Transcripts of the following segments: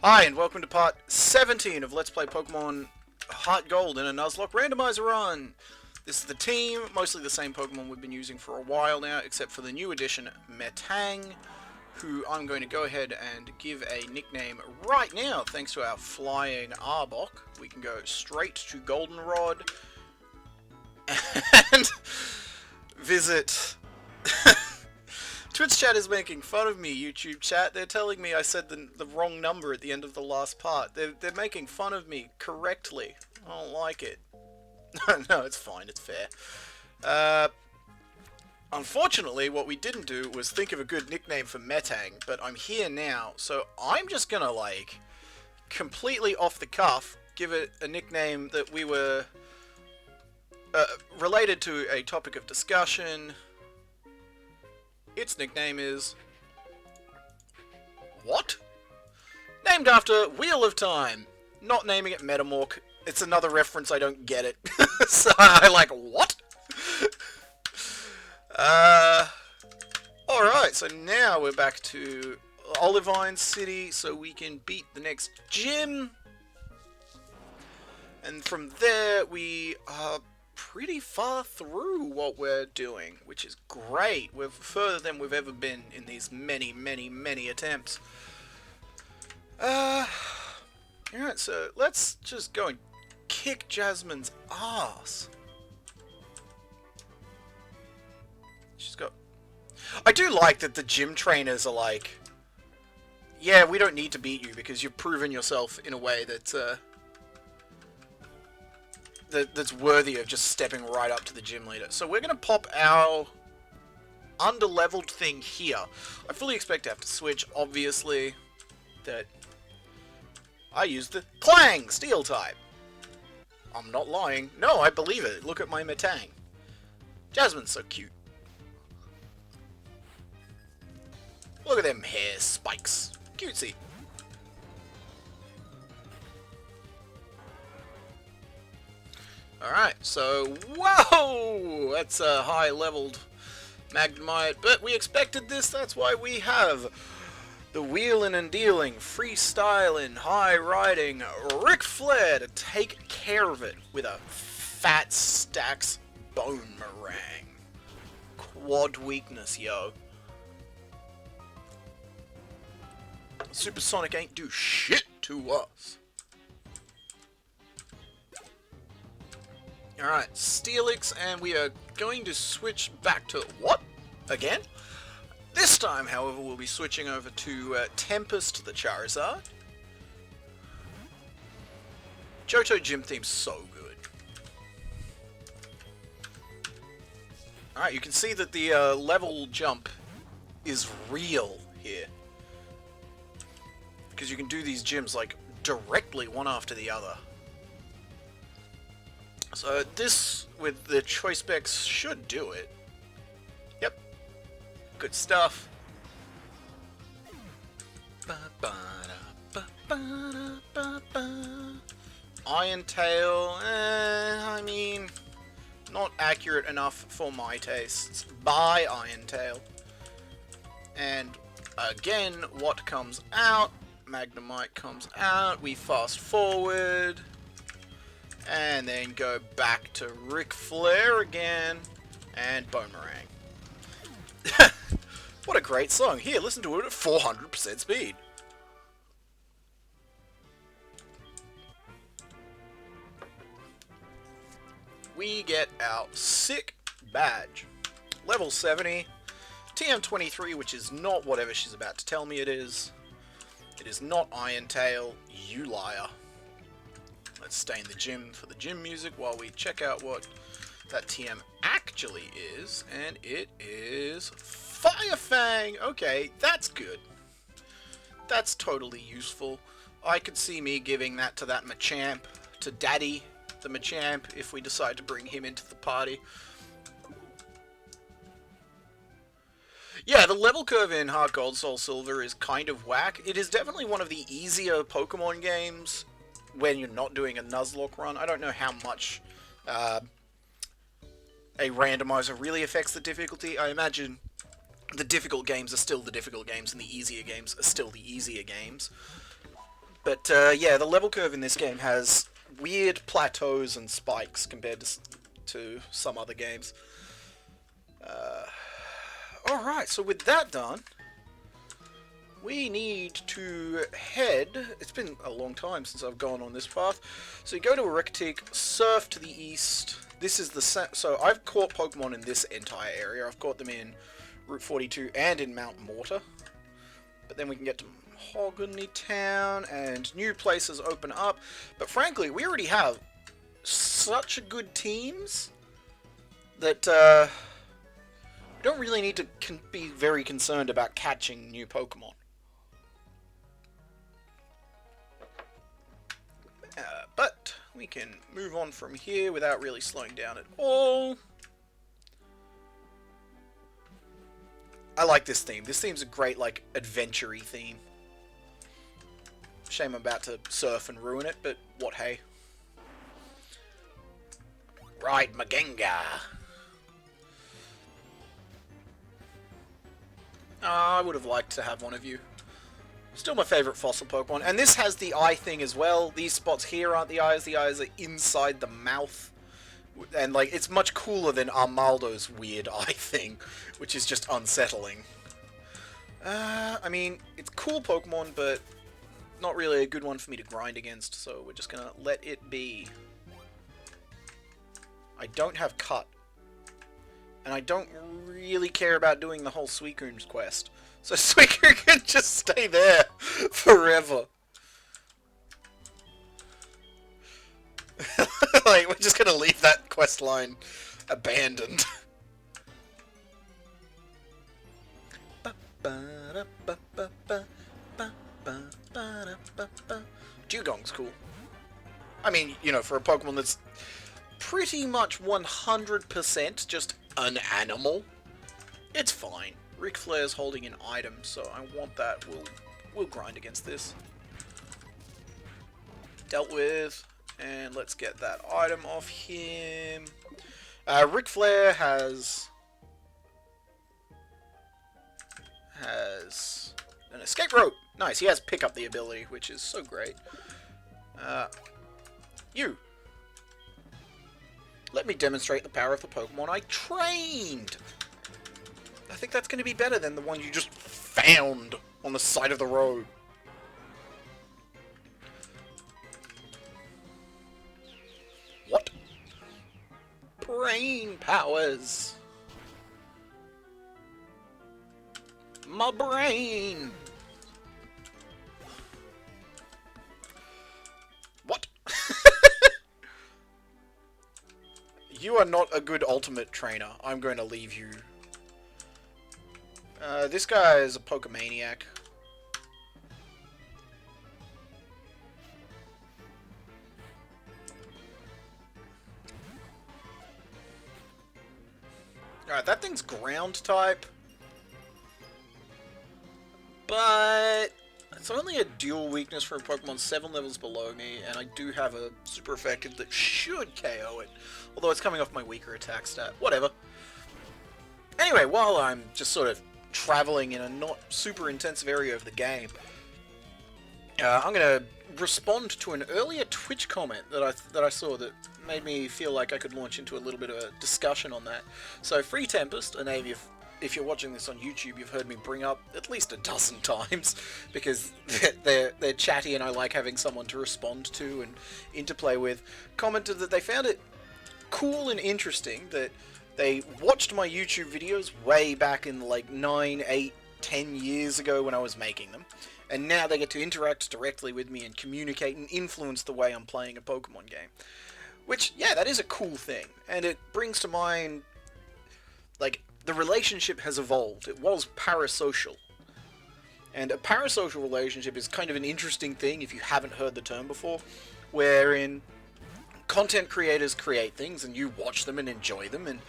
Hi, and welcome to part 17 of Let's Play Pokemon Heart Gold in a Nuzlocke Randomizer run. This is the team, mostly the same Pokemon we've been using for a while now, except for the new addition, Metang, who I'm going to go ahead and give a nickname right now, thanks to our flying Arbok. We can go straight to Goldenrod and visit... Twitch chat is making fun of me, YouTube chat. They're telling me I said the wrong number at the end of the last part. They're making fun of me correctly. I don't like it. No, it's fine, it's fair. Unfortunately, what we didn't do was think of a good nickname for Metang, but I'm here now, so I'm just gonna, like, completely off the cuff, give it a nickname that we were related to a topic of discussion. Its nickname is... what? Named after Wheel of Time. Not naming it Metamorph. It's another reference, I don't get it. So I like, what? Alright, so now we're back to Olivine City so we can beat the next gym. And from there we are pretty far through what we're doing, which is great. We're further than we've ever been in these many attempts. Alright, so let's just go and kick Jasmine's ass. She's got... I do like that the gym trainers are like, yeah, we don't need to beat you because you've proven yourself in a way that, that's worthy of just stepping right up to the gym leader. So we're going to pop our underleveled thing here. I fully expect to have to switch, obviously, that I use the Clang Steel type. I'm not lying. No, I believe it. Look at my Metang. Jasmine's so cute. Look at them hair spikes. Cutesy. Alright, so, whoa! That's a high-leveled Magnemite, but we expected this, that's why we have the wheeling and dealing, freestyling, high-riding Ric Flair to take care of it with a Fat Stacks Bone Meringue. Quad weakness, yo. Supersonic ain't do shit to us. Alright, Steelix, and we are going to switch back to... what? Again? This time, however, we'll be switching over to Tempest the Charizard. Jhoto gym theme's so good. Alright, you can see that the level jump is real here. Because you can do these gyms, like, directly one after the other. So this, with the choice specs, should do it. Yep. Good stuff. Iron Tail, I mean, not accurate enough for my tastes. Buy Iron Tail. And again, what comes out? Magnemite comes out, we fast forward. And then go back to Ric Flair again, and Boomerang. What a great song. Here, listen to it at 400% speed. We get our sick badge. Level 70, TM23, which is not whatever she's about to tell me it is. It is not Iron Tail, you liar. Let's stay in the gym for the gym music while we check out what that TM actually is. And it is Fire Fang! Okay, that's good. That's totally useful. I could see me giving that to that Machamp, to Daddy, the Machamp, if we decide to bring him into the party. Yeah, the level curve in Heart Gold, Soul Silver is kind of whack. It is definitely one of the easier Pokemon games when you're not doing a Nuzlocke run. I don't know how much a randomizer really affects the difficulty. I imagine the difficult games are still the difficult games and the easier games are still the easier games. But yeah, the level curve in this game has weird plateaus and spikes compared to some other games. Alright, so with that done, we need to head... It's been a long time since I've gone on this path. So you go to Arictic, surf to the east. This is the... So I've caught Pokemon in this entire area. I've caught them in Route 42 and in Mount Mortar. But then we can get to Mahogany Town and new places open up. But frankly, we already have such good teams that we don't really need to be very concerned about catching new Pokemon. But we can move on from here without really slowing down at all. I like this theme. This theme's a great, like, adventure-y theme. Shame I'm about to surf and ruin it, but what hey. Ride Magenga. I would have liked to have one of you. Still my favourite fossil Pokemon. And this has the eye thing as well. These spots here aren't the eyes. The eyes are inside the mouth. And, like, it's much cooler than Armaldo's weird eye thing, which is just unsettling. I mean, it's cool Pokemon, but not really a good one for me to grind against, so we're just gonna let it be. I don't have Cut. And I don't really care about doing the whole Suicune's quest. So Suicune can just stay there forever. Like, we're just gonna leave that quest line abandoned. Dugong's cool. I mean, you know, for a Pokemon that's pretty much 100% just an animal, it's fine. Ric Flair's holding an item, so I want that. We'll grind against this. Dealt with. And let's get that item off him. Ric Flair has an escape rope. Nice, he has pick up the ability, which is so great. You. Let me demonstrate the power of the Pokemon I trained. I think that's going to be better than the one you just found on the side of the road. What? Brain powers. My brain. What? You are not a good ultimate trainer. I'm going to leave you. This guy is a Pokemaniac. Alright, that thing's ground type. But it's only a dual weakness for a Pokemon 7 levels below me, and I do have a super effective that should KO it. Although it's coming off my weaker attack stat. Whatever. Anyway, while I'm just sort of traveling in a not super intensive area of the game, I'm going to respond to an earlier Twitch comment that I saw that made me feel like I could launch into a little bit of a discussion on that. So, Free Tempest, a name if you're watching this on YouTube, you've heard me bring up at least a dozen times, because they're chatty and I like having someone to respond to and interplay with, commented that they found it cool and interesting that they watched my YouTube videos way back in like 9, 8, 10 years ago when I was making them, and now they get to interact directly with me and communicate and influence the way I'm playing a Pokemon game. Which, yeah, that is a cool thing, and it brings to mind, like, the relationship has evolved. It was parasocial. And a parasocial relationship is kind of an interesting thing if you haven't heard the term before, wherein content creators create things and you watch them and enjoy them, and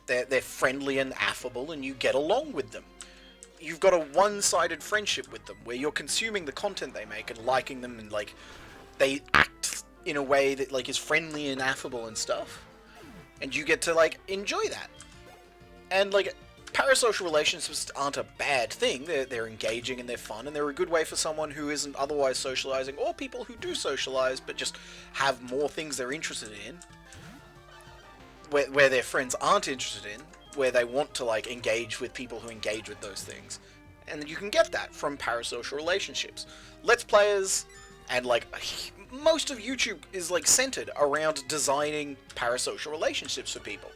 they're friendly and affable and you get along with them. You've got a one-sided friendship with them where you're consuming the content they make and liking them, and like they act in a way that like is friendly and affable and stuff, and you get to like enjoy that. And like parasocial relationships aren't a bad thing. They're engaging and they're fun, and they're a good way for someone who isn't otherwise socializing, or people who do socialize but just have more things they're interested in, where their friends aren't interested in, where they want to like engage with people who engage with those things. And you can get that from parasocial relationships. Let's Players and like most of YouTube is like centered around designing parasocial relationships for people.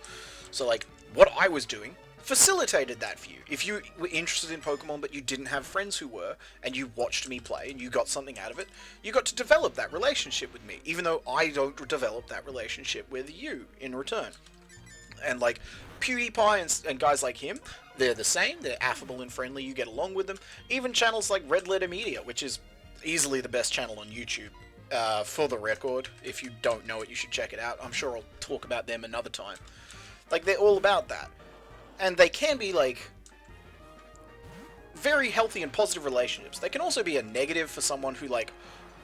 So like what I was doing facilitated that for you. If you were interested in Pokemon but you didn't have friends who were, and you watched me play and you got something out of it, you got to develop that relationship with me, even though I don't develop that relationship with you in return. And like PewDiePie and guys like him, they're the same. They're affable and friendly. You get along with them. Even channels like Red Letter Media, which is easily the best channel on YouTube. For the record, if you don't know it, you should check it out. I'm sure I'll talk about them another time. Like, they're all about that. And they can be, like, very healthy and positive relationships. They can also be a negative for someone who, like,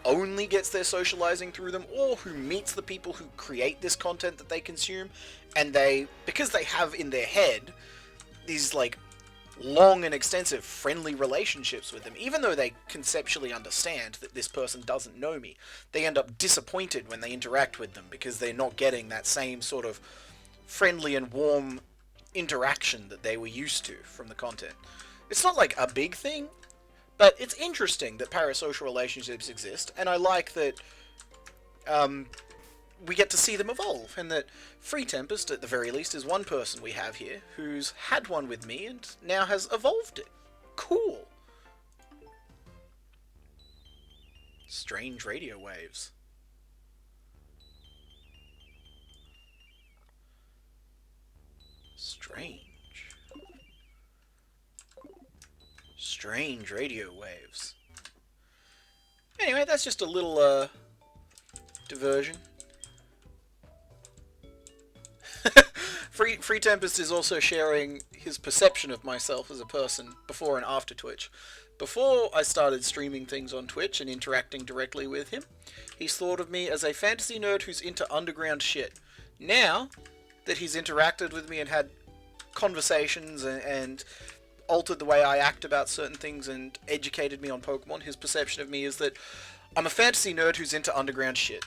only gets their socializing through them, or who meets the people who create this content that they consume, and because they have in their head these, like, long and extensive friendly relationships with them, even though they conceptually understand that this person doesn't know me, they end up disappointed when they interact with them because they're not getting that same sort of friendly and warm interaction that they were used to from the content. It's not like a big thing, but it's interesting that parasocial relationships exist, and I like that we get to see them evolve, and that Free Tempest, at the very least, is one person we have here who's had one with me and now has evolved it. Cool. Strange radio waves. Strange radio waves. Anyway, that's just a little, diversion. Free Tempest is also sharing his perception of myself as a person before and after Twitch. Before I started streaming things on Twitch and interacting directly with him, he's thought of me as a fantasy nerd who's into underground shit. Now that he's interacted with me and had conversations and altered the way I act about certain things and educated me on Pokemon, his perception of me is that I'm a fantasy nerd who's into underground shit.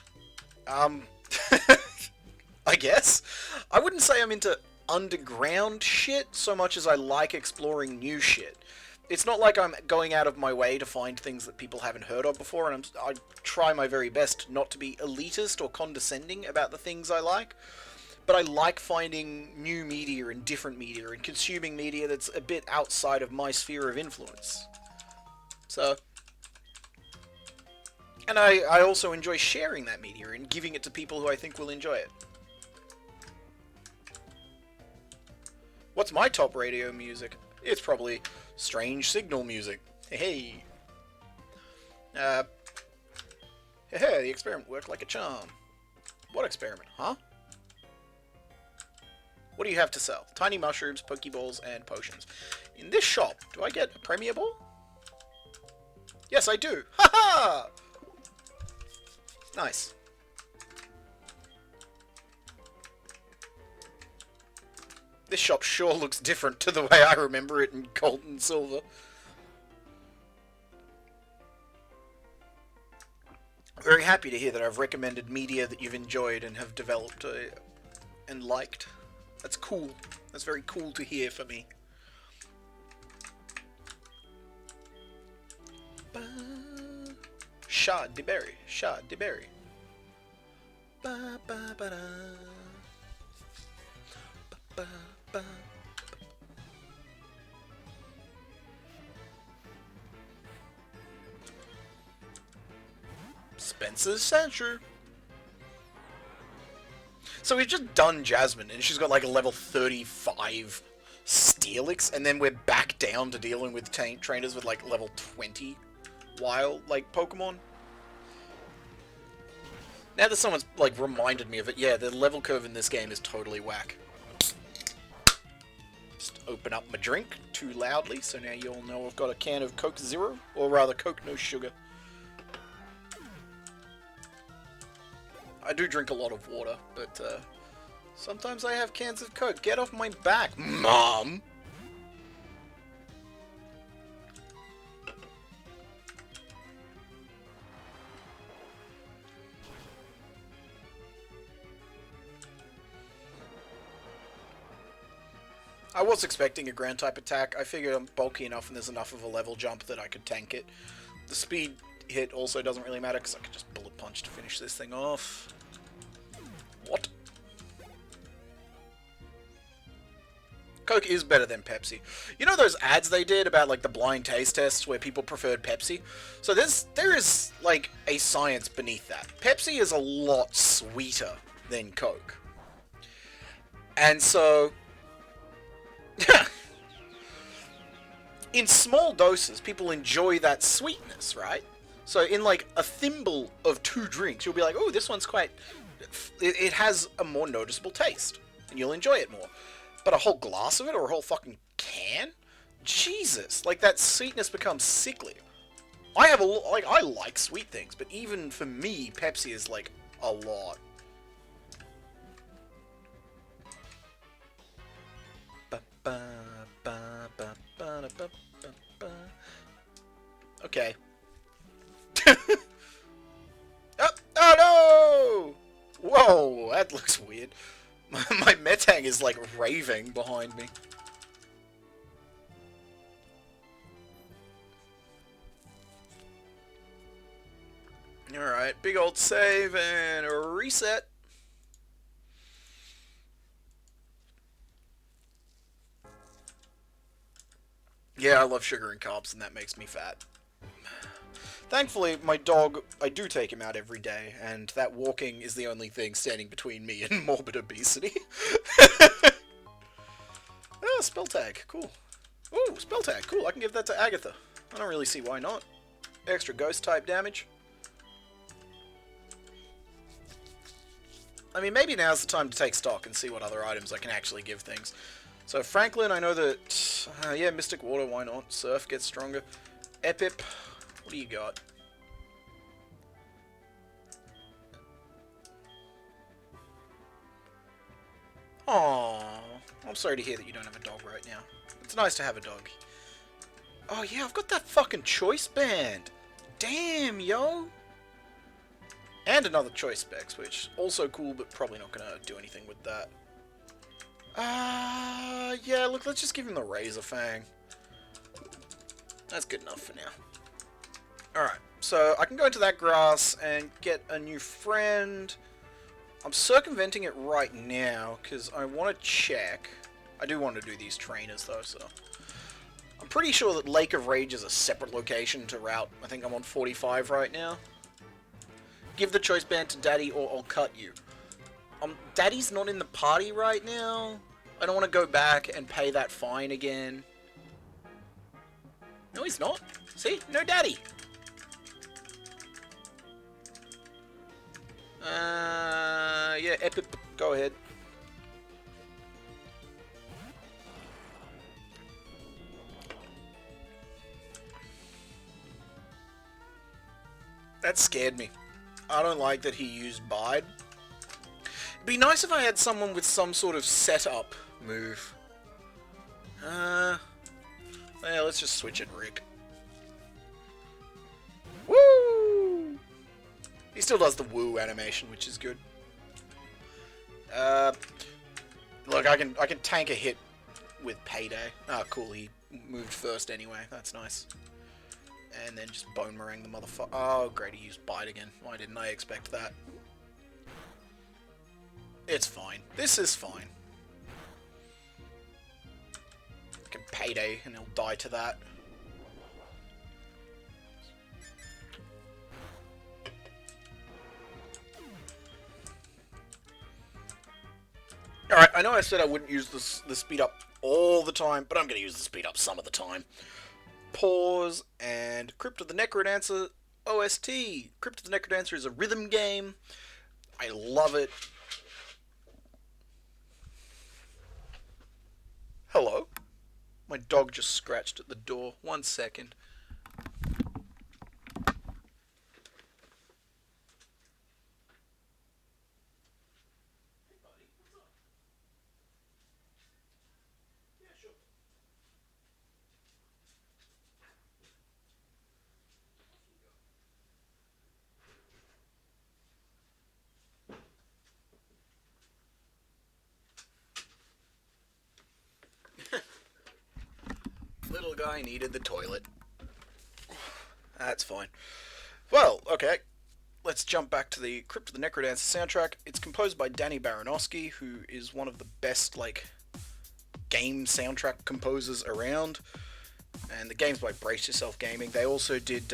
I guess. I wouldn't say I'm into underground shit so much as I like exploring new shit. It's not like I'm going out of my way to find things that people haven't heard of before, and I try my very best not to be elitist or condescending about the things I like. But I like finding new media and different media and consuming media that's a bit outside of my sphere of influence. So, and I also enjoy sharing that media and giving it to people who I think will enjoy it. What's my top radio music? It's probably Strange Signal music. Hey. Hey, the experiment worked like a charm. What experiment, huh? What do you have to sell? Tiny mushrooms, Pokeballs, and potions. In this shop, do I get a Premier Ball? Yes, I do. Ha-ha! Nice. This shop sure looks different to the way I remember it in Gold and Silver. Very happy to hear that I've recommended media that you've enjoyed and have developed and liked. That's cool. That's very cool to hear for me. Shad de Berry. Shad de Berry. Ba ba ba da. Ba ba ba. Spencer's Censure. So we've just done Jasmine, and she's got like a level 35 Steelix, and then we're back down to dealing with trainers with like level 20 wild, like, Pokemon. Now that someone's like reminded me of it, yeah, the level curve in this game is totally whack. Just open up my drink too loudly, so now you all know I've got a can of Coke Zero, or rather Coke No Sugar. I do drink a lot of water, but sometimes I have cans of Coke. Get off my back, Mom! I was expecting a ground type attack. I figured I'm bulky enough and there's enough of a level jump that I could tank it. The speed hit also doesn't really matter because I could just bullet punch to finish this thing off. What? Coke is better than Pepsi. You know those ads they did about like the blind taste tests where people preferred Pepsi? So there is like a science beneath that. Pepsi is a lot sweeter than Coke. And so in small doses, people enjoy that sweetness, right? So in like a thimble of 2 drinks, you'll be like, oh, this one's quite... It has a more noticeable taste, and you'll enjoy it more. But a whole glass of it, or a whole fucking can? Jesus, like that sweetness becomes sickly. I like sweet things, but even for me, Pepsi is like a lot. Okay. Oh no! Whoa, that looks weird. My Metang is like raving behind me. Alright, big old save and a reset. Yeah, I love sugar and carbs, and that makes me fat. Thankfully, my dog, I do take him out every day, and that walking is the only thing standing between me and morbid obesity. Oh, spell tag, cool. Ooh, spell tag, cool, I can give that to Agatha. I don't really see why not. Extra ghost type damage. I mean, maybe now's the time to take stock and see what other items I can actually give things. So Franklin, I know that, yeah, Mystic Water, why not? Surf gets stronger. Epip, what do you got? Aww, I'm sorry to hear that you don't have a dog right now. It's nice to have a dog. Oh yeah, I've got that fucking choice band. Damn, yo. And another choice specs, which also cool, but probably not gonna do anything with that. Yeah, look, let's just give him the Razor Fang. That's good enough for now. Alright, so I can go into that grass and get a new friend. I'm circumventing it right now, because I want to check. I do want to do these trainers, though, so... I'm pretty sure that Lake of Rage is a separate location to route. I think I'm on 45 right now. Give the choice band to Daddy, or I'll cut you. Daddy's not in the party right now. I don't want to go back and pay that fine again. No, he's not. See? No Daddy. Yeah, Epic, go ahead. That scared me. I don't like that he used Bide. It'd be nice if I had someone with some sort of setup move. Well, let's just switch it, Rick. Woo! He still does the woo animation, which is good. Look, I can tank a hit with Payday. Oh, cool, he moved first anyway. That's nice. And then just bone meringue the motherfucker. Oh, great, he used Bite again. Why didn't I expect that? It's fine. This is fine. I can Payday, and he'll die to that. Alright, I know I said I wouldn't use the speed up all the time, but I'm going to use the speed up some of the time. Pause, and Crypt of the Necrodancer OST. Crypt of the Necrodancer is a rhythm game. I love it. Hello? My dog just scratched at the door. 1 second. guy needed the toilet. That's fine. Well, okay. Let's jump back to the Crypt of the Necrodancer soundtrack. It's composed by Danny Baranowski, who is one of the best, like, game soundtrack composers around. And the game's by Brace Yourself Gaming. They also did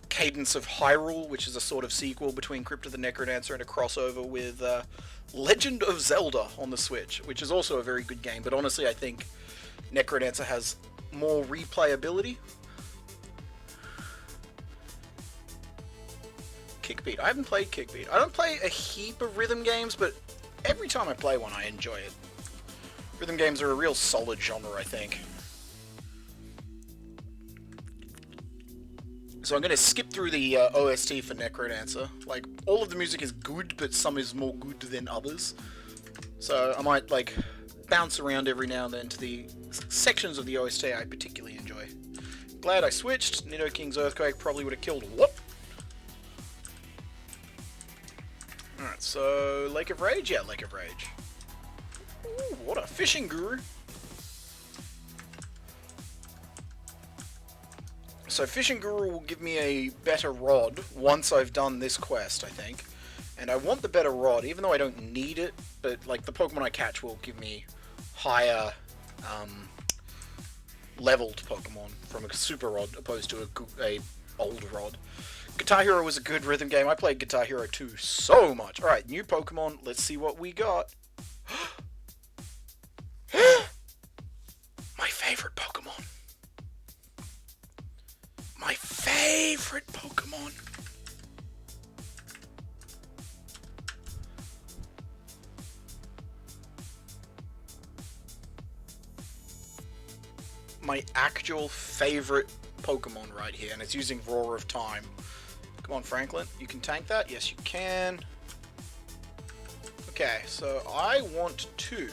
Cadence of Hyrule, which is a sort of sequel between Crypt of the Necrodancer and a crossover with Legend of Zelda on the Switch, which is also a very good game. But honestly, I think Necrodancer has more replayability. Kickbeat. I haven't played Kickbeat. I don't play a heap of rhythm games, but every time I play one, I enjoy it. Rhythm games are a real solid genre, I think. So I'm going to skip through the OST for Necrodancer. Like, all of the music is good, but some is more good than others. So I might, like, bounce around every now and then to the sections of the OST I particularly enjoy. Glad I switched. Nido King's Earthquake probably would have killed what? Alright, so Lake of Rage? Yeah, Lake of Rage. Ooh, what a fishing guru. So Fishing Guru will give me a better rod once I've done this quest, I think. And I want the better rod, even though I don't need it, but like the Pokemon I catch will give me higher leveled Pokemon from a super rod opposed to a old rod. Guitar Hero was a good rhythm game. I played Guitar Hero 2 so much. Alright, new Pokemon. Let's see what we got. My favorite Pokemon. My favorite Pokemon. My actual favorite Pokemon right here, and it's using Roar of Time. Come on, Franklin. You can tank that? Yes, you can. Okay, so I want to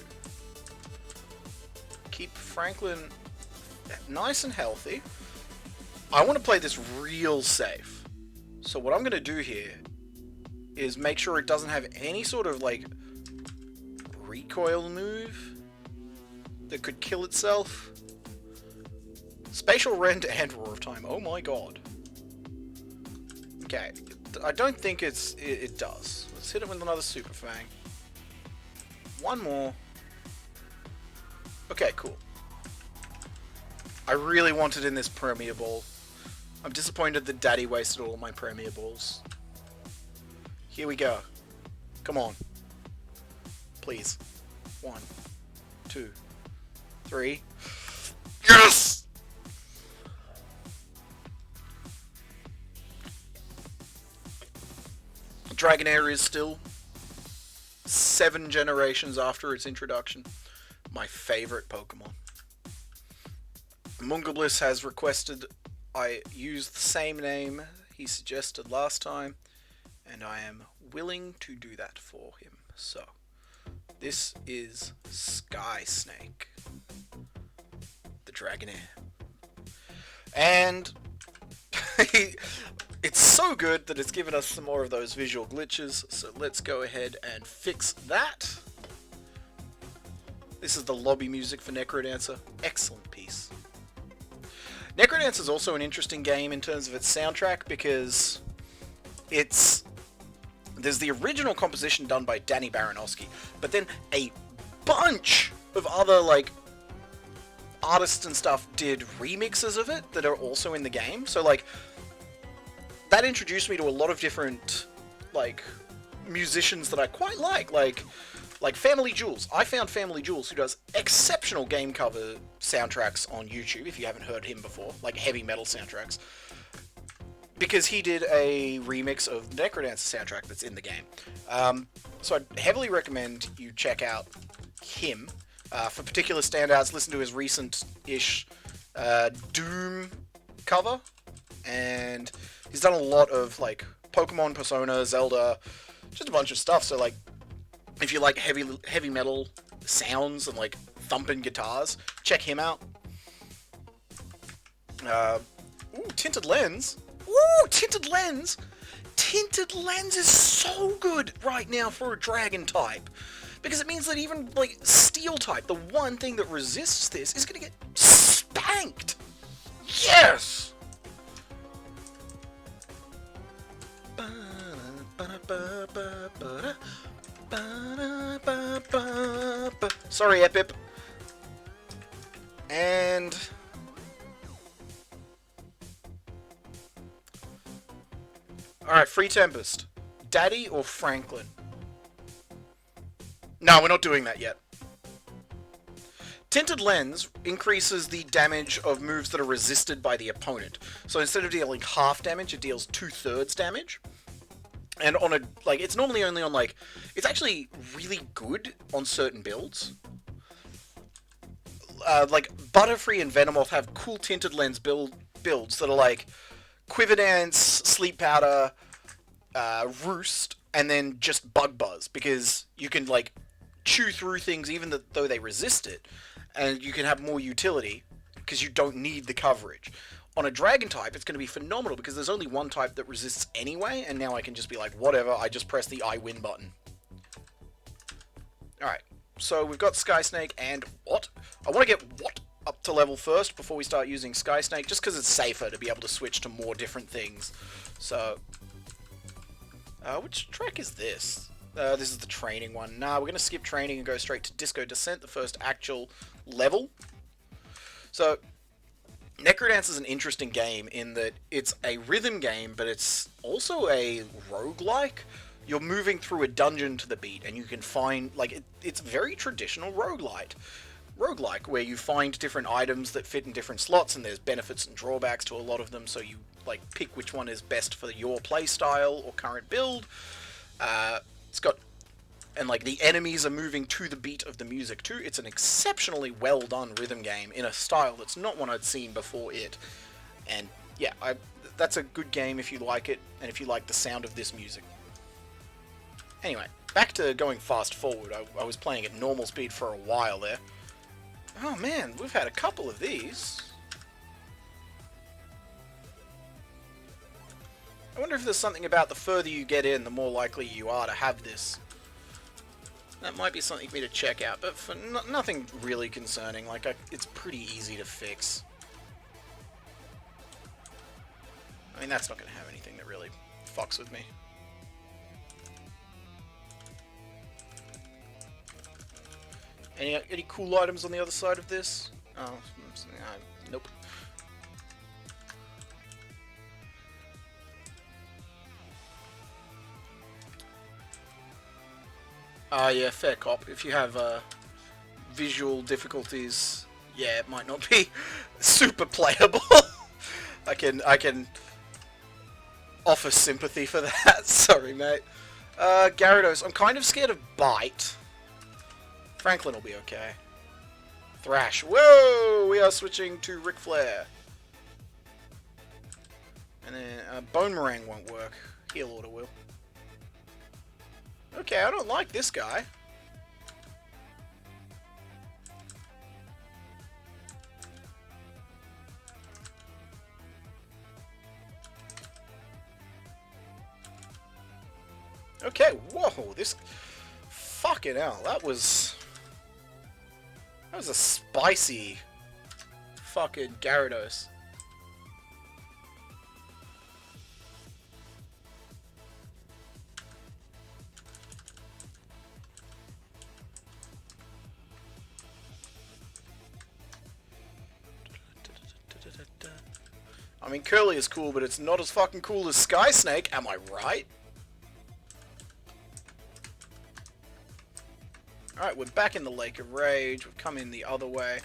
keep Franklin nice and healthy. I want to play this real safe. So what I'm going to do here is make sure it doesn't have any sort of, like, recoil move that could kill itself. Spatial Rend and Roar of Time. Oh my god. Okay. I don't think it does. Let's hit it with another Super Fang. One more. Okay, cool. I really wanted in this Premier Ball. I'm disappointed that Daddy wasted all my Premier Balls. Here we go. Come on. Please. 1, 2, 3. Yes! Dragonair is still 7 generations after its introduction my favorite Pokemon. Mungabliss has requested I use the same name he suggested last time, and I am willing to do that for him. So, this is Sky Snake, the Dragonair. And it's so good that it's given us some more of those visual glitches, so let's go ahead and fix that. This is the lobby music for Necrodancer. Excellent piece. Necrodancer is also an interesting game in terms of its soundtrack because there's the original composition done by Danny Baranowski, but then a bunch of other, like, artists and stuff did remixes of it that are also in the game. So, like, that introduced me to a lot of different, like, musicians that I quite like Family Jules. I found Family Jules, who does exceptional game cover soundtracks on YouTube, if you haven't heard him before, like heavy metal soundtracks, because he did a remix of the Necrodancer soundtrack that's in the game. So I'd heavily recommend you check out him. For particular standouts, listen to his recent-ish Doom cover, and he's done a lot of, like, Pokemon, Persona, Zelda, just a bunch of stuff. So, like, if you like heavy metal sounds and, like, thumping guitars, check him out. Ooh, Tinted Lens. Ooh, Tinted Lens. Tinted Lens is so good right now for a dragon type. Because it means that even, like, Steel type, the one thing that resists this, is gonna get spanked! Yes! Sorry, Epip. And... Alright, Free Tempest. Daddy or Franklin? No, we're not doing that yet. Tinted Lens increases the damage of moves that are resisted by the opponent. So instead of dealing half damage, it deals 2/3 damage. And on a, like, it's normally only on, like, it's actually really good on certain builds. Like, Butterfree and Venomoth have cool Tinted Lens builds that are like Quiver Dance, Sleep Powder, Roost, and then just Bug Buzz, because you can, like, chew through things even though they resist it, and you can have more utility because you don't need the coverage. On a Dragon type, it's going to be phenomenal because there's only one type that resists anyway, and now I can just be like, whatever, I just press the I win button. Alright, so we've got Sky Snake and what? I want to get what up to level first before we start using Sky Snake, just because it's safer to be able to switch to more different things. So, which track is this? This is the training one. Nah, we're going to skip training and go straight to Disco Descent, the first actual level. So, Necrodance is an interesting game in that it's a rhythm game, but it's also a roguelike. You're moving through a dungeon to the beat, and you can find, like, it's very traditional roguelike, where you find different items that fit in different slots, and there's benefits and drawbacks to a lot of them, so you, like, pick which one is best for your playstyle or current build. It's got... And, like, the enemies are moving to the beat of the music, too. It's an exceptionally well-done rhythm game in a style that's not one I'd seen before it. And, yeah, that's a good game if you like it, and if you like the sound of this music. Anyway, back to going fast forward. I was playing at normal speed for a while there. Oh, man, we've had a couple of these. I wonder if there's something about the further you get in, the more likely you are to have this. That might be something for me to check out, but for nothing really concerning. Like, it's pretty easy to fix. I mean, that's not going to have anything that really fucks with me. Any cool items on the other side of this? Oh, nope. Yeah, fair cop. If you have visual difficulties, yeah, it might not be super playable. I can offer sympathy for that. Sorry, mate. Gyarados. I'm kind of scared of Bite. Franklin will be okay. Thrash. Whoa! We are switching to Ric Flair. And then Bone Meringue won't work. Heal Order will. Okay, I don't like this guy. Okay, whoa, this... Fucking hell, that was a spicy fucking Gyarados. I mean, Curly is cool, but it's not as fucking cool as Sky Snake, am I right? Alright, we're back in the Lake of Rage. We've come in the other way.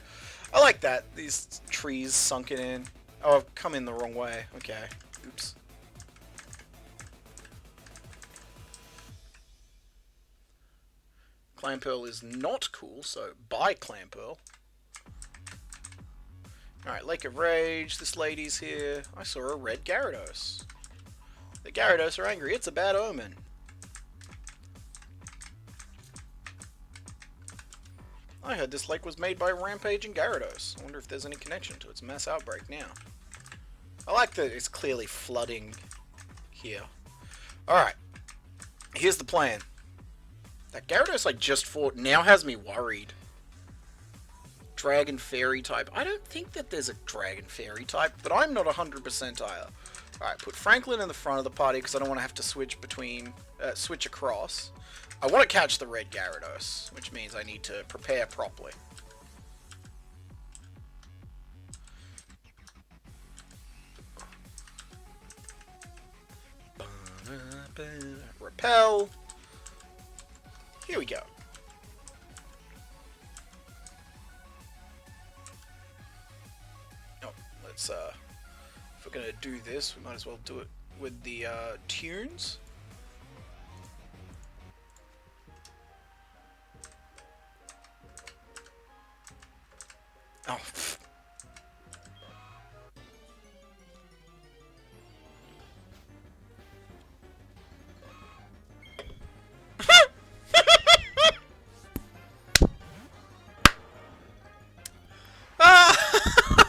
I like that. These trees sunken in. Oh, I've come in the wrong way. Okay. Oops. Clamperl is not cool, so buy Clamperl. Alright, Lake of Rage. This lady's here. I saw a red Gyarados. The Gyarados are angry. It's a bad omen. I heard this lake was made by Rampage and Gyarados. I wonder if there's any connection to its mass outbreak now. I like that it's clearly flooding here. Alright. Here's the plan. That Gyarados I just fought now has me worried. Dragon Fairy type. I don't think that there's a Dragon Fairy type, but I'm not 100% either. Alright, put Franklin in the front of the party because I don't want to have to switch switch across. I want to catch the red Gyarados, which means I need to prepare properly. Repel. Here we go. Oh, let's if we're gonna do this, we might as well do it with the tunes. Oh.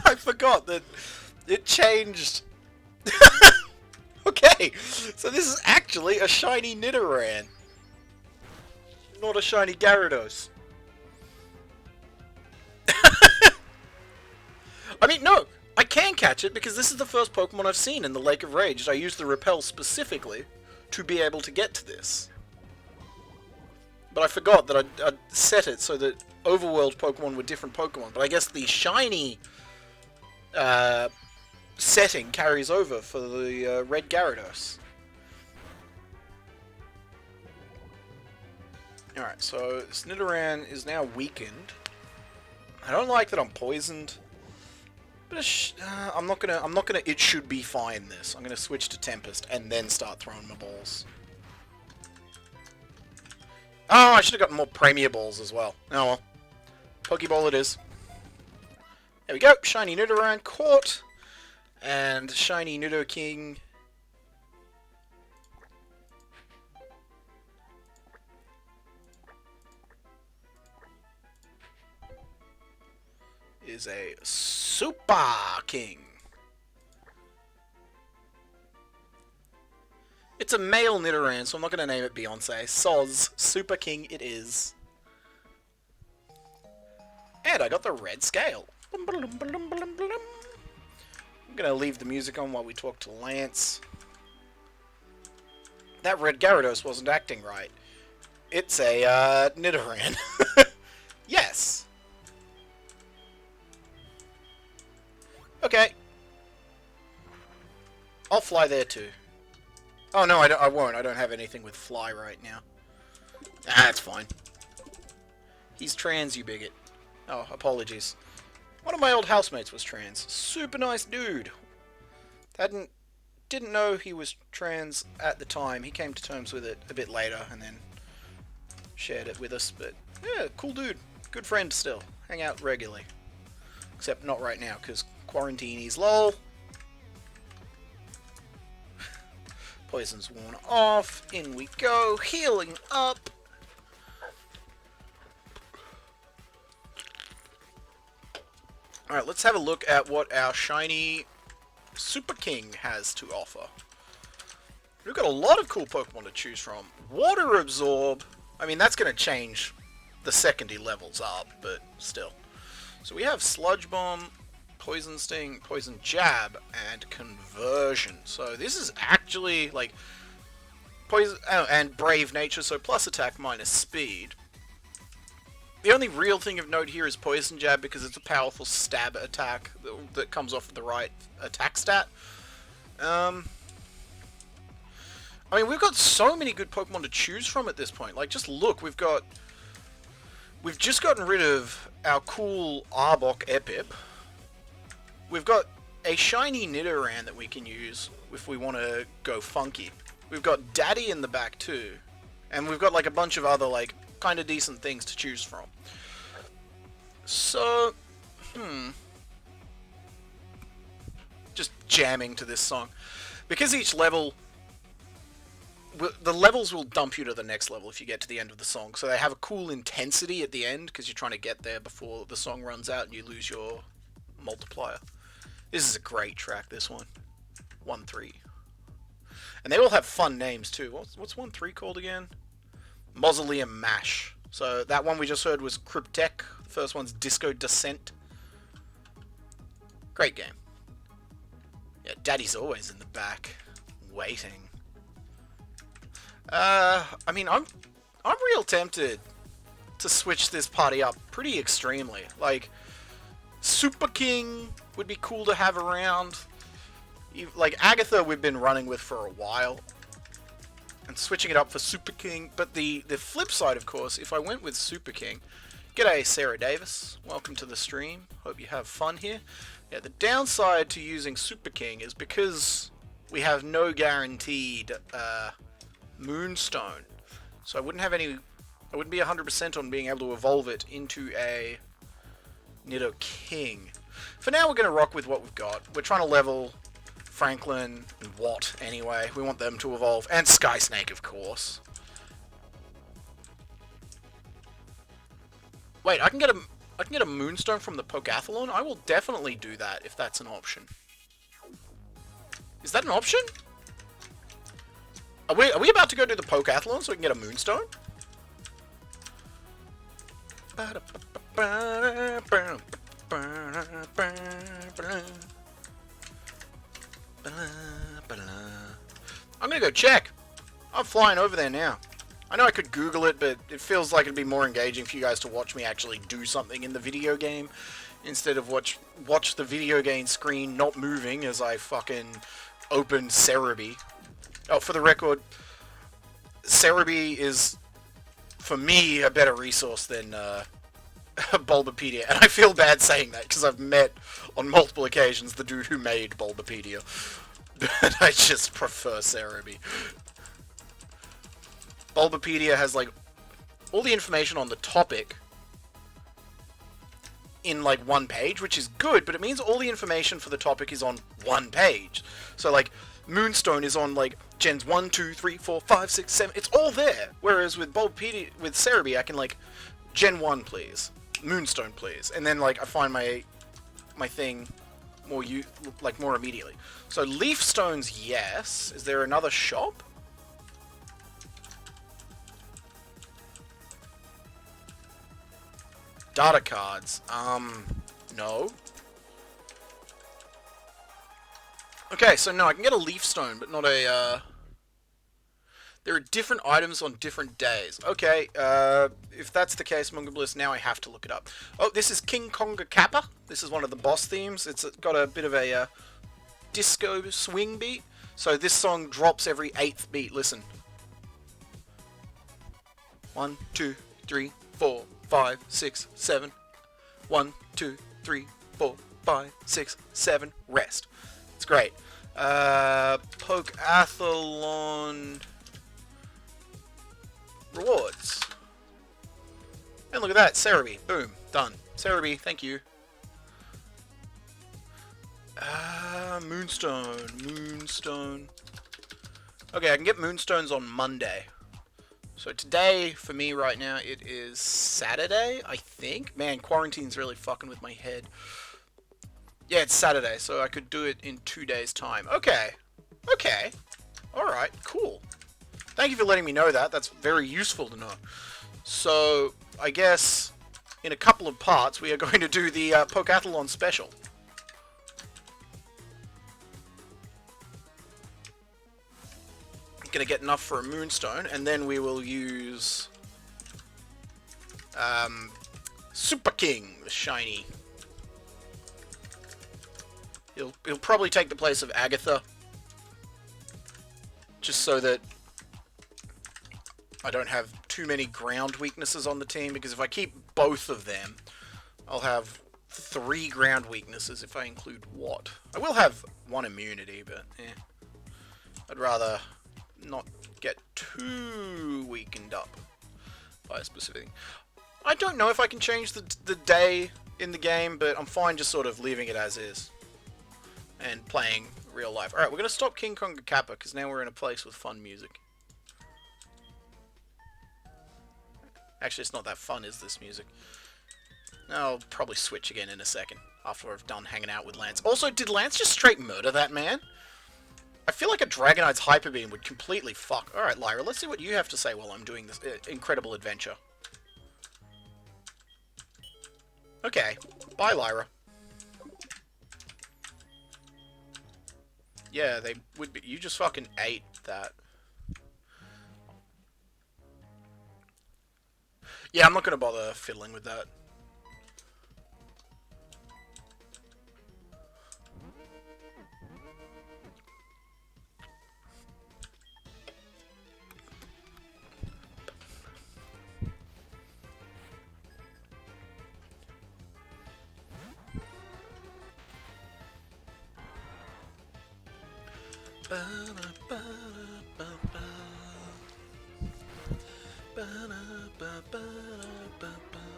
I forgot that it changed. Okay, so this is actually a shiny Nidoran, not a shiny Gyarados. I mean, no, I can catch it because this is the first Pokemon I've seen in the Lake of Rage. I used the Repel specifically to be able to get to this. But I forgot that I'd set it so that overworld Pokemon were different Pokemon. But I guess the shiny setting carries over for the red Gyarados. Alright, so this Nidoran is now weakened. I don't like that I'm poisoned. But I'm not gonna it should be fine this. I'm gonna switch to Tempest and then start throwing my balls. Oh, I should have gotten more Premier Balls as well. Oh well. Pokeball it is. There we go. Shiny Nidoran caught. And shiny Nidoking. Is a Super King. It's a male Nidoran, so I'm not going to name it Beyonce. Soz. Super King it is. And I got the red scale. I'm going to leave the music on while we talk to Lance. That red Gyarados wasn't acting right. It's a Nidoran. Yes. Okay. I'll fly there too. Oh no, I won't. I don't have anything with fly right now. Ah, it's fine. He's trans, you bigot. Oh, apologies. One of my old housemates was trans. Super nice dude. Didn't know he was trans at the time. He came to terms with it a bit later and then shared it with us. But yeah, cool dude. Good friend still. Hang out regularly. Except not right now, because quarantinies, lol. Poison's worn off. In we go. Healing up. Alright, let's have a look at what our shiny Super King has to offer. We've got a lot of cool Pokemon to choose from. Water Absorb. I mean, that's going to change the second he levels up, but still. So we have Sludge Bomb, Poison Sting, Poison Jab, and Conversion. So this is actually like poison and Brave Nature, so plus attack minus speed. The only real thing of note here is Poison Jab because it's a powerful stab attack that comes off the right attack stat. I mean, we've got so many good Pokemon to choose from at this point. Like, just look, we've just gotten rid of our cool Arbok Epip. We've got a shiny Nidoran that we can use if we want to go funky. We've got Daddy in the back too. And we've got like a bunch of other like kind of decent things to choose from. So, just jamming to this song. Because each level, the levels will dump you to the next level if you get to the end of the song. So they have a cool intensity at the end because you're trying to get there before the song runs out and you lose your multiplier. This is a great track, this one. 1-3. And they all have fun names too. What's 1-3 called again? Mausoleum Mash. So that one we just heard was Cryptek. The first one's Disco Descent. Great game. Yeah, Daddy's always in the back, waiting. I mean, I'm real tempted to switch this party up pretty extremely. Like, Super King would be cool to have around. Like, Agatha we've been running with for a while. And switching it up for Super King. But the flip side, of course, if I went with Super King... G'day, Sarah Davis. Welcome to the stream. Hope you have fun here. Yeah, the downside to using Super King is because we have no guaranteed Moonstone. So I wouldn't be 100% on being able to evolve it into a Nido King. For now, we're going to rock with what we've got. We're trying to level Franklin and Watt anyway. We want them to evolve. And Sky Snake, of course. Wait, I can get a Moonstone from the Pokeathlon? I will definitely do that if that's an option. Is that an option? Are we about to go to the Pokeathlon so we can get a Moonstone? I'm gonna go check. I'm flying over there now. I know I could Google it, but it feels like it'd be more engaging for you guys to watch me actually do something in the video game instead of watch the video game screen not moving as I fucking open Cerebi. Oh, for the record, Cerebi is, for me, a better resource than Bulbapedia. And I feel bad saying that because I've met on multiple occasions the dude who made Bulbapedia. But I just prefer Cerebi. Bulbapedia has, like, all the information on the topic in, like, one page, which is good, but it means all the information for the topic is on one page. So, like, Moonstone is on, like, gens 1, 2, 3, 4, 5, 6, 7, it's all there. Whereas with Bulbapedia, with Cerebi, I can, like, Gen 1, please. Moonstone, please. And then, like, I find my thing more immediately. So, Leaf Stones, yes. Is there another shop? Data cards. No. Okay, so no, I can get a Leaf Stone, but not a, There are different items on different days. Okay, if that's the case, Munga Bliss, now I have to look it up. Oh, this is King Konga Kappa. This is one of the boss themes. It's got a bit of a, disco swing beat. So this song drops every 8th beat. Listen. 1, 2, 3, 4, 5, 6, 7. 1, 2, 3, 4, 5, 6, 7. Rest. It's great. Pokeathlon rewards. And look at that, Cerebi. Boom. Done. Cerebi, thank you. Moonstone. Okay, I can get Moonstones on Monday. So today, for me right now, it is Saturday, I think. Man, quarantine's really fucking with my head. Yeah, it's Saturday, so I could do it in 2 days' time. Okay. Okay. Alright, cool. Thank you for letting me know that. That's very useful to know. So, I guess, in a couple of parts, we are going to do the Pokeathlon special. Gonna get enough for a Moonstone, and then we will use Super King, the shiny. He'll probably take the place of Agatha, just so that I don't have too many ground weaknesses on the team, because if I keep both of them, I'll have 3 ground weaknesses if I include Watt. I will have 1 immunity, but I'd rather not get too weakened up by a specific thing. I don't know if I can change the day in the game, but I'm fine just sort of leaving it as is and playing real life. Alright, we're going to stop King Konga Kappa because now we're in a place with fun music. Actually, it's not that fun, is this music? I'll probably switch again in a second after I've done hanging out with Lance. Also, did Lance just straight murder that man? I feel like a Dragonite's Hyper Beam would completely fuck. Alright, Lyra, let's see what you have to say while I'm doing this incredible adventure. Okay. Bye, Lyra. Yeah, they would be. You just fucking ate that. Yeah, I'm not gonna bother fiddling with that.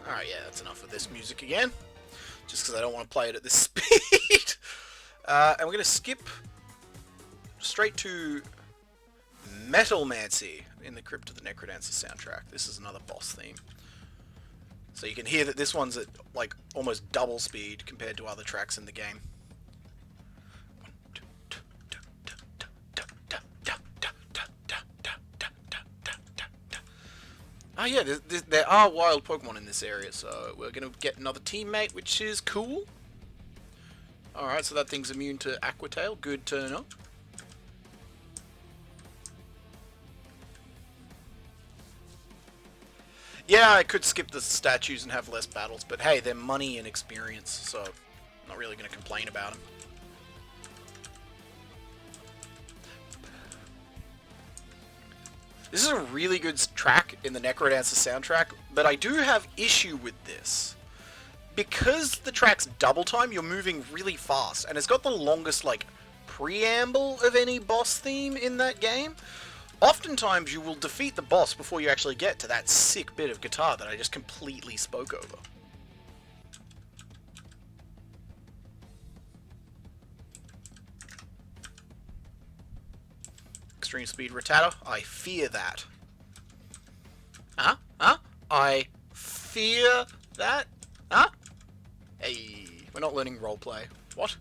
Alright, yeah, that's enough of this music again. Just because I don't want to play it at this speed. And we're going to skip straight to Metalmancy in the Crypt of the Necrodancer soundtrack. This is another boss theme. So you can hear that this one's at like almost double speed compared to other tracks in the game. Ah, yeah, there are wild Pokemon in this area, so we're going to get another teammate, which is cool. Alright, so that thing's immune to Aqua Tail. Good turn up. Yeah, I could skip the statues and have less battles, but hey, they're money and experience, so I'm not really going to complain about them. This is a really good track in the Necrodancer soundtrack, but I do have issue with this. Because the track's double time, you're moving really fast, and it's got the longest, like, preamble of any boss theme in that game. Oftentimes, you will defeat the boss before you actually get to that sick bit of guitar that I just completely spoke over. Extreme Speed Rattata, I fear that. Huh? Huh? I fear that? Huh? Hey, we're not learning roleplay. What?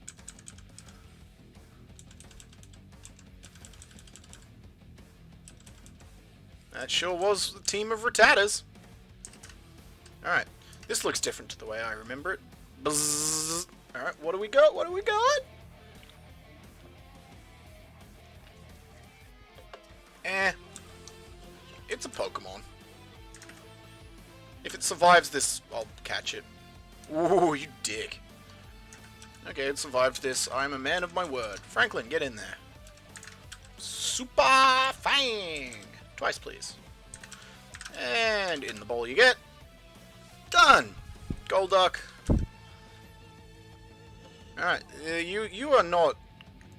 That sure was a team of Rattatas. Alright, this looks different to the way I remember it. Bzzz. Alright, what do we got? What do we got? It's a Pokemon. If it survives this, I'll catch it. Ooh, you dick. Okay, it survived this. I'm a man of my word. Franklin, get in there. Super Fang! Twice, please. And in the bowl you get. Done! Golduck. Alright, you are not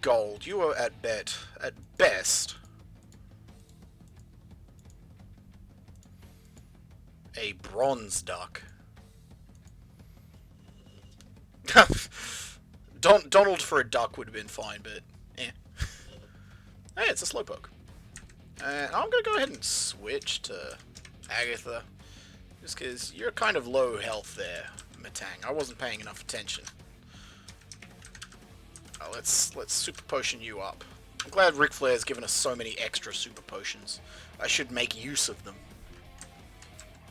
gold. You are at best, a bronze duck. Donald for a duck would have been fine, but eh. Hey, it's a Slowpoke. And I'm going to go ahead and switch to Agatha. Just because you're kind of low health there, Matang. I wasn't paying enough attention. Oh, let's Super Potion you up. I'm glad Ric Flair's given us so many extra Super Potions. I should make use of them.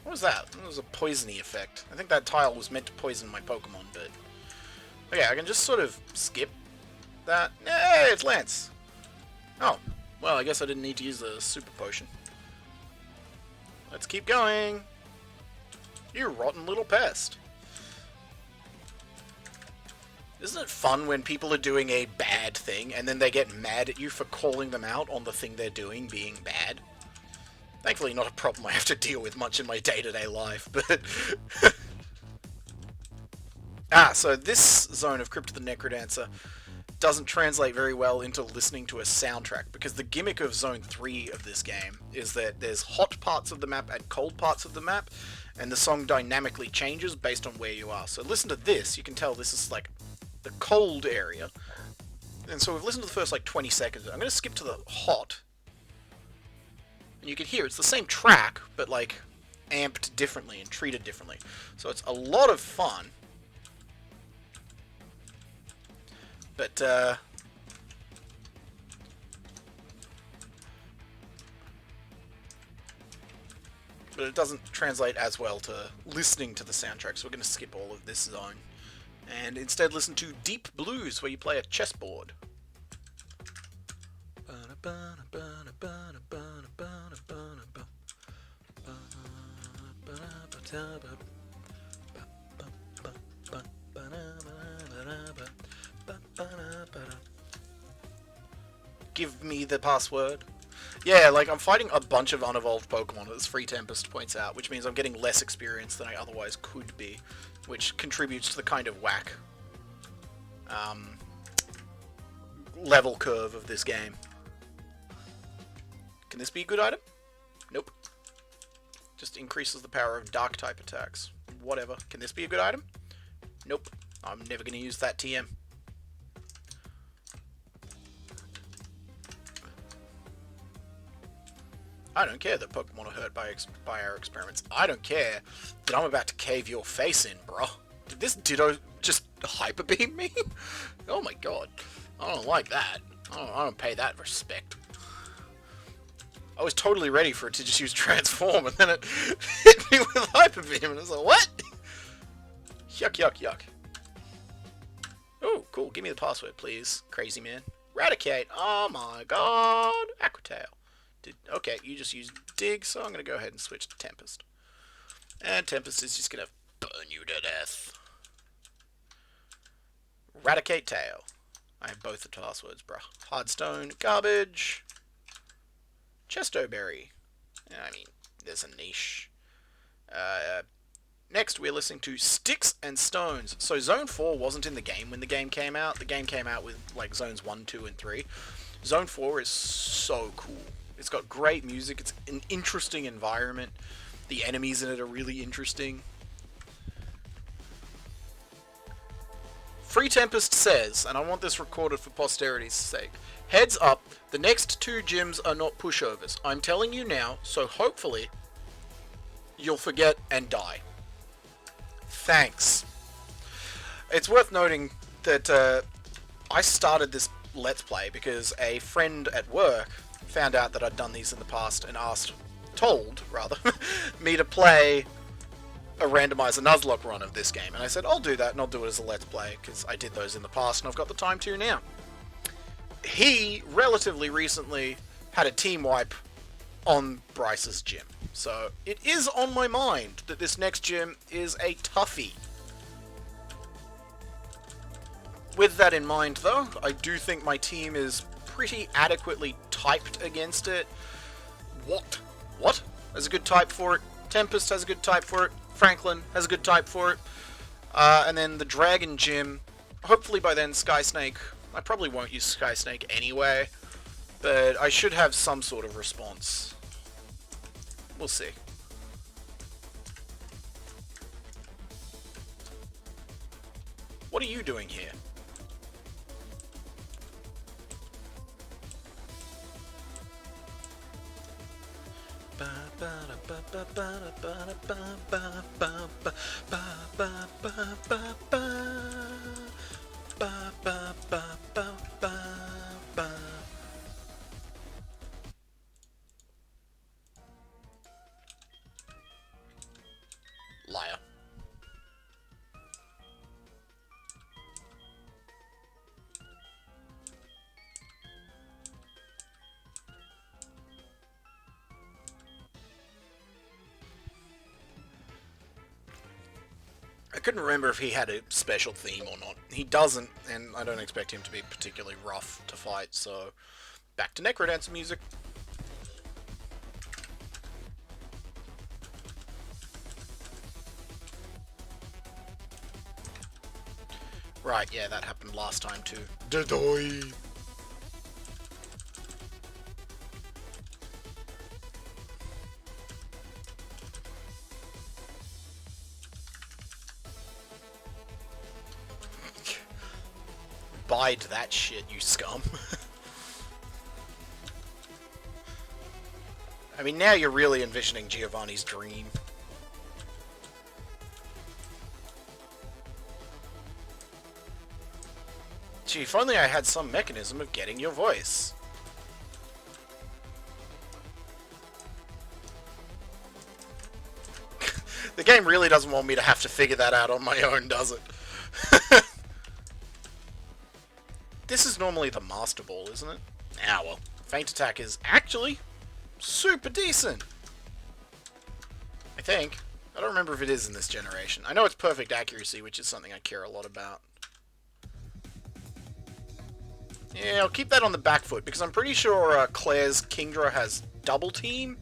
What was that? That was a poisony effect. I think that tile was meant to poison my Pokemon, but... Okay, I can just sort of skip that. Hey, it's Lance! Oh, well, I guess I didn't need to use the Super Potion. Let's keep going! You rotten little pest. Isn't it fun when people are doing a bad thing, and then they get mad at you for calling them out on the thing they're doing being bad? Thankfully not a problem I have to deal with much in my day-to-day life, but... so this zone of Crypt of the Necrodancer doesn't translate very well into listening to a soundtrack, because the gimmick of Zone 3 of this game is that there's hot parts of the map and cold parts of the map, and the song dynamically changes based on where you are. So listen to this, you can tell this is like the cold area. And so we've listened to the first like 20 seconds. I'm going to skip to the hot. And you can hear it's the same track, but like amped differently and treated differently. So it's a lot of fun. But but it doesn't translate as well to listening to the soundtrack, so we're going to skip all of this zone. And instead listen to Deep Blues, where you play a chessboard. Give me the password. Yeah, like, I'm fighting a bunch of unevolved Pokemon, as Free Tempest points out, which means I'm getting less experience than I otherwise could be, which contributes to the kind of whack level curve of this game. Can this be a good item? Nope. Just increases the power of Dark-type attacks. Whatever. Can this be a good item? Nope. I'm never going to use that TM. I don't care that Pokemon are hurt by our experiments. I don't care that I'm about to cave your face in, bro. Did this Ditto just hyper beam me? Oh my god. I don't like that. I don't pay that respect. I was totally ready for it to just use Transform, and then it hit me with Hyper Beam, and I was like, what? Yuck, yuck, yuck. Oh, cool. Give me the password, please. Crazy man. Raticate. Oh my god. Aqua Tail. Okay, you just used Dig, so I'm going to go ahead and switch to Tempest. And Tempest is just going to burn you to death. Raticate Tail. I have both the passwords, bruh. Hardstone, garbage. Chesto Berry. I mean, there's a niche. Next, we're listening to Sticks and Stones. So Zone 4 wasn't in the game when the game came out. The game came out with, like, Zones 1, 2, and 3. Zone 4 is so cool. It's got great music. It's an interesting environment. The enemies in it are really interesting. Free Tempest says, and I want this recorded for posterity's sake, heads up, the next 2 gyms are not pushovers. I'm telling you now, so hopefully you'll forget and die. Thanks. It's worth noting that I started this Let's Play because a friend at work found out that I'd done these in the past and told me to play a Randomizer Nuzlocke run of this game. And I said, I'll do that, and I'll do it as a Let's Play, because I did those in the past, and I've got the time to now. He, relatively recently, had a team wipe on Bryce's gym. So, it is on my mind that this next gym is a toughie. With that in mind, though, I do think my team is pretty adequately typed against it. What has a good type for it? Tempest has a good type for it. Franklin has a good type for it. And then the Dragon Gym, hopefully by then Sky Snake. I probably won't use Sky Snake anyway, but I should have some sort of response. We'll see. What are you doing here? Liar. I couldn't remember if he had a special theme or not. He doesn't, and I don't expect him to be particularly rough to fight, so back to Necrodancer music. Right, yeah, that happened last time too. Dadoy! Bide that shit, you scum. I mean, now you're really envisioning Giovanni's dream. Gee, if only I had some mechanism of getting your voice. The game really doesn't want me to have to figure that out on my own, does it? This is normally the Master Ball, isn't it? Ah, well. Feint Attack is actually super decent. I think. I don't remember if it is in this generation. I know it's perfect accuracy, which is something I care a lot about. Yeah, I'll keep that on the back foot, because I'm pretty sure Claire's Kingdra has double team.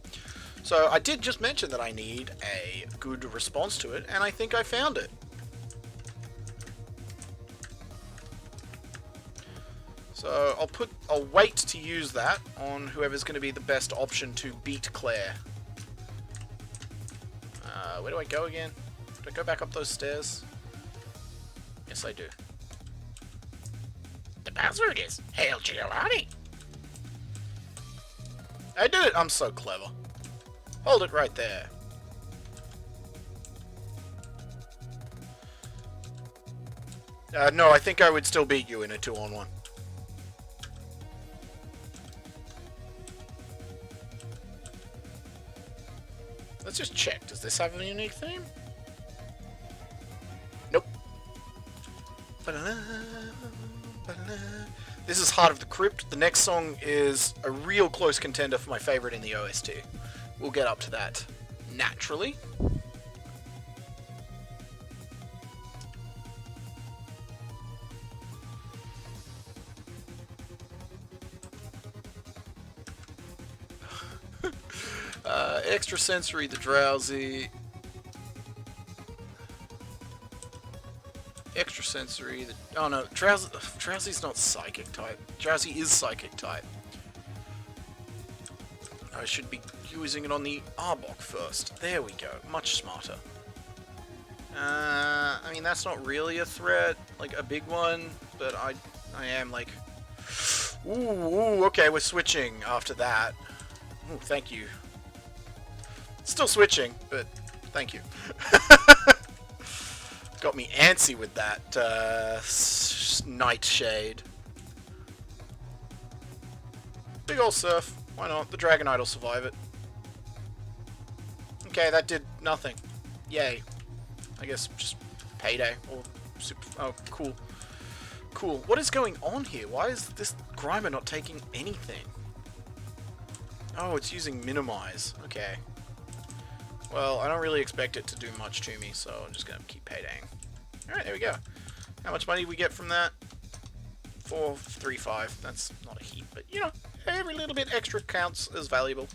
So I did just mention that I need a good response to it, and I think I found it. So I'll wait to use that on whoever's going to be the best option to beat Claire. Where do I go again? Do I go back up those stairs? Yes, I do. The password is Hail Giovanni. I did it! I'm so clever. Hold it right there. No, I think I would still beat you in a 2-on-1. Let's just check. Does this have a unique theme? Nope. This is Heart of the Crypt. The next song is a real close contender for my favorite in the OST. We'll get up to that naturally. Extrasensory, the Drowsy. Extrasensory, the... Oh no, Drowsy's not Psychic type. Drowsy is Psychic type. I should be using it on the Arbok first. There we go. Much smarter. I mean, that's not really a threat, like a big one, but I am like... Ooh, okay, we're switching after that. Ooh, thank you. Still switching, but thank you. Got me antsy with that Nightshade. Big ol' Surf. Why not? The Dragonite will survive it. Okay, that did nothing. Yay. I guess just payday. Or super... Oh, cool. Cool. What is going on here? Why is this Grimer not taking anything? Oh, it's using Minimize. Okay. Well, I don't really expect it to do much to me, so I'm just going to keep paydaying. Alright, there we go. How much money we get from that? 435. That's not a heap, but, you know, every little bit extra counts as valuable.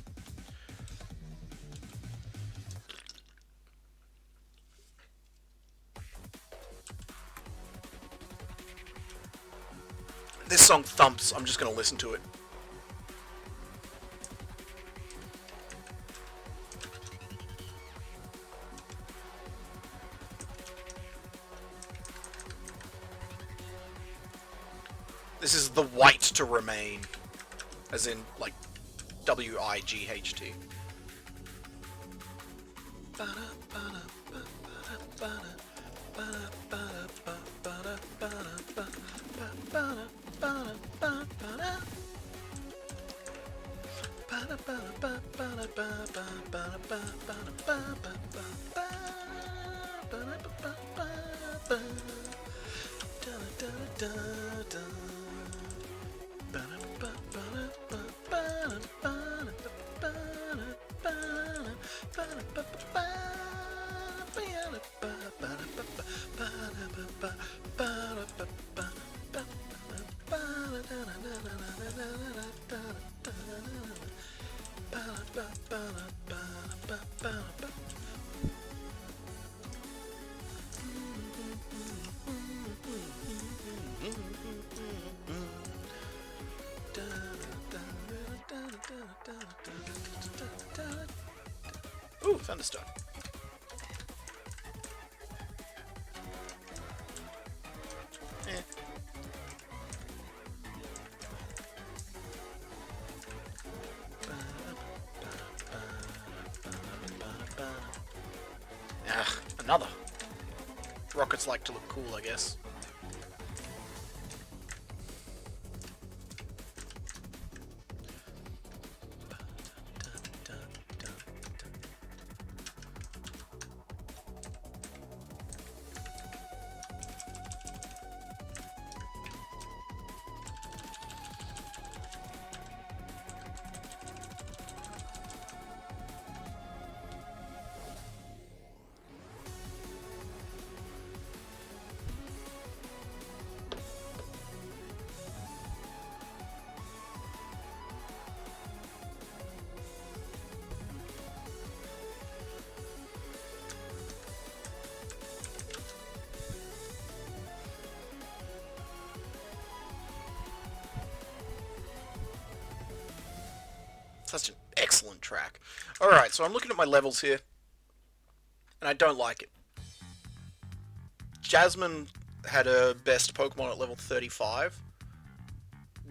This song thumps. I'm just going to listen to it. This is the white to remain. As in, like, W-I-G-H-T. Ooh, Thunderstone. Another. Rockets like to look cool, I guess. Such an excellent track. Alright, so I'm looking at my levels here, and I don't like it. Jasmine had her best Pokemon at level 35.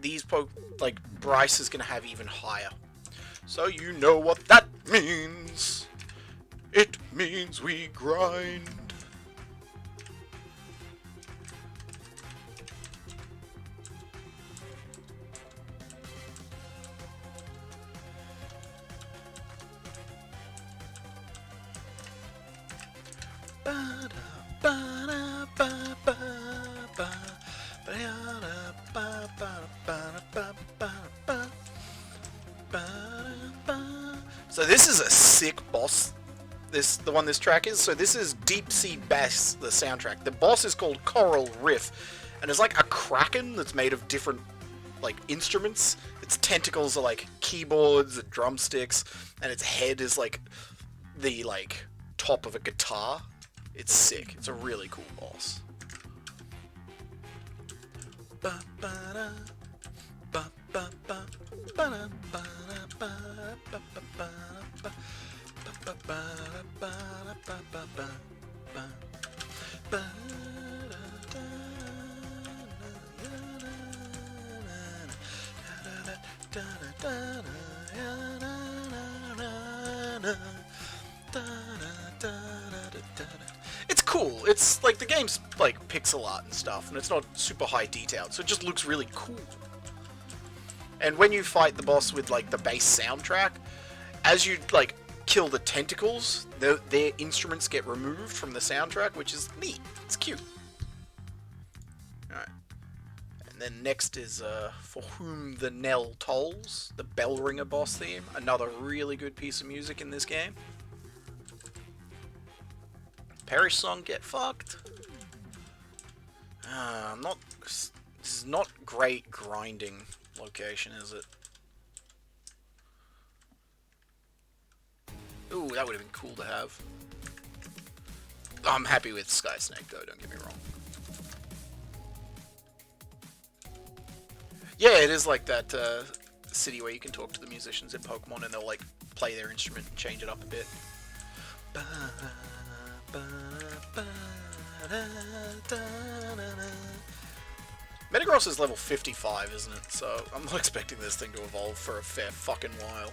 These Bryce is going to have even higher. So you know what that means. It means we grind. So this is a sick boss. The one this track is. So this is Deep Sea Bass, the soundtrack. The boss is called Coral Riff, and it's like a kraken that's made of different instruments. Its tentacles are like keyboards and drumsticks, and its head is like the top of a guitar. It's sick. It's a really cool boss. It's cool. It's like the game's like pixel art and stuff, and it's not super high detailed, so it just looks really cool. And when you fight the boss with like the bass soundtrack, as you kill the tentacles, their instruments get removed from the soundtrack, which is neat. It's cute. Alright. And then next is For Whom the Knell Tolls, the Bellringer boss theme. Another really good piece of music in this game. Perish song, Get Fucked. This is not great grinding location, is it? Ooh, that would have been cool to have. I'm happy with Sky Snake though, don't get me wrong. Yeah, it is like that city where you can talk to the musicians in Pokemon and they'll like play their instrument and change it up a bit. Metagross is level 55, isn't it? So I'm not expecting this thing to evolve for a fair fucking while.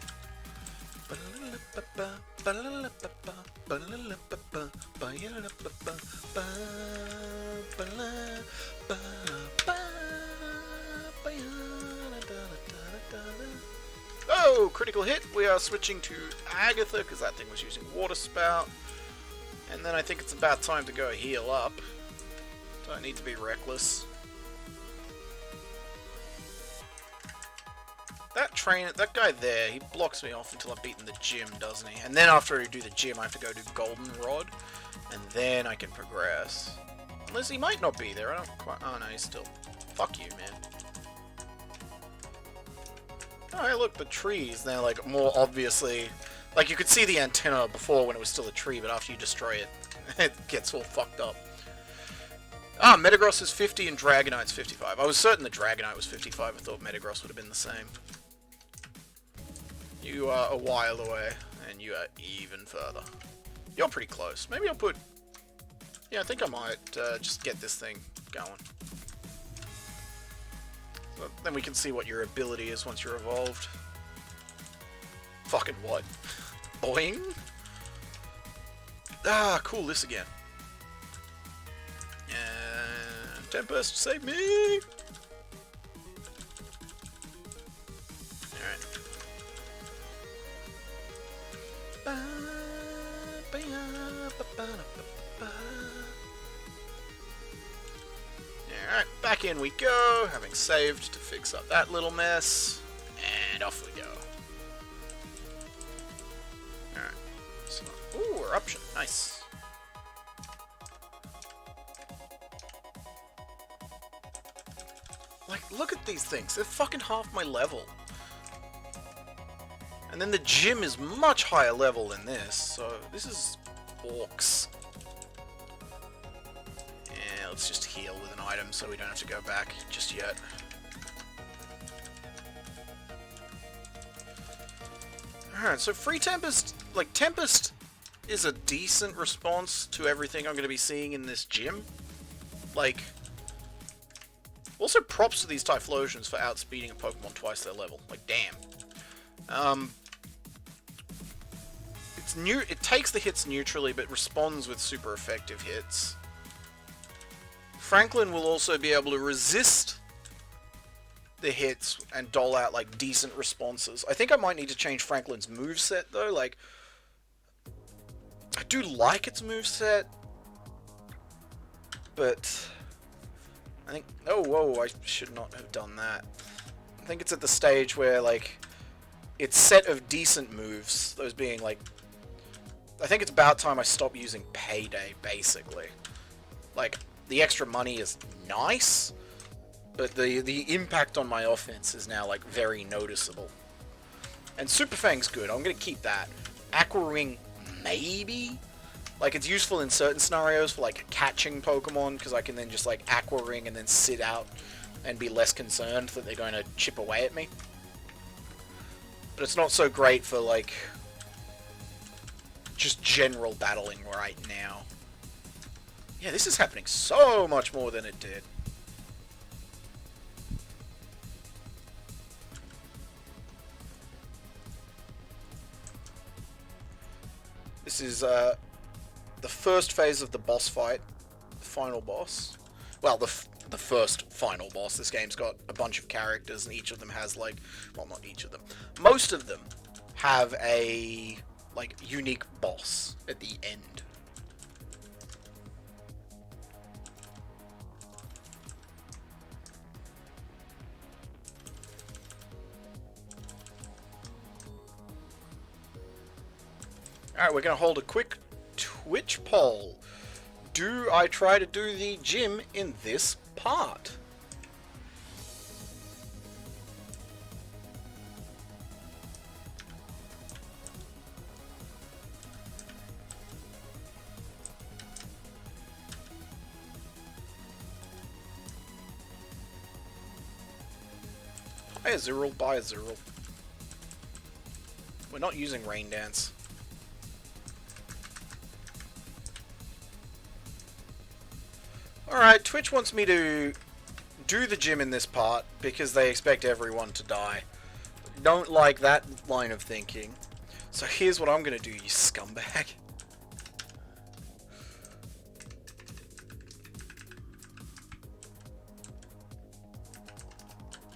Oh, critical hit. We are switching to Agatha because that thing was using Water Spout. And then I think it's about time to go heal up. Don't need to be reckless. That guy there, he blocks me off until I've beaten the gym, doesn't he? And then after I do the gym, I have to go do Goldenrod, and then I can progress. Unless he might not be there, I don't quite... Oh no, he's still... Fuck you, man. Oh, hey, look, the trees, they're like more obviously... Like, you could see the antenna before when it was still a tree, but after you destroy it, it gets all fucked up. Ah, Metagross is 50 and Dragonite's 55. I was certain the Dragonite was 55. I thought Metagross would have been the same. You are a while away, and you are even further. You're pretty close. Maybe I'll put... Yeah, I think I might just get this thing going. So then we can see what your ability is once you're evolved. Fucking what? Boing? Ah, cool, this again. And Tempest, save me! Alright. Alright, back in we go, having saved to fix up that little mess, and off we go. Alright, so, ooh, eruption, nice. Like, look at these things, they're fucking half my level. And then the gym is much higher level than this, so this is orcs. Yeah, let's just heal with an item so we don't have to go back just yet. Alright, so free Tempest, like, Tempest is a decent response to everything I'm going to be seeing in this gym. Like, also props to these Typhlosions for outspeeding a Pokemon twice their level. Like, damn. It takes the hits neutrally, but responds with super effective hits. Franklin will also be able to resist the hits and dole out, like, decent responses. I think I might need to change Franklin's moveset, though. Like, I do like its moveset, but I think... Oh, whoa, I should not have done that. I think it's at the stage where, like, its set of decent moves, those being, like... I think it's about time I stop using Payday, basically. Like, the extra money is nice, but the impact on my offense is now, like, very noticeable. And Super Fang's good. I'm going to keep that. Aqua Ring, maybe? Like, it's useful in certain scenarios for, like, catching Pokemon, because I can then just, like, Aqua Ring and then sit out and be less concerned that they're going to chip away at me. But it's not so great for, like, just general battling right now. Yeah, this is happening so much more than it did. This is the first phase of the boss fight, the final boss. Well, the first final boss. This game's got a bunch of characters, and each of them has, like, well, not each of them. Most of them have a, like, unique boss at the end. Alright, we're going to hold a quick Twitch poll. Do I try to do the gym in this part? Buy a Zeril, buy a Zeril. We're not using Rain Dance. Alright, Twitch wants me to do the gym in this part because they expect everyone to die. Don't like that line of thinking. So here's what I'm gonna do, you scumbag.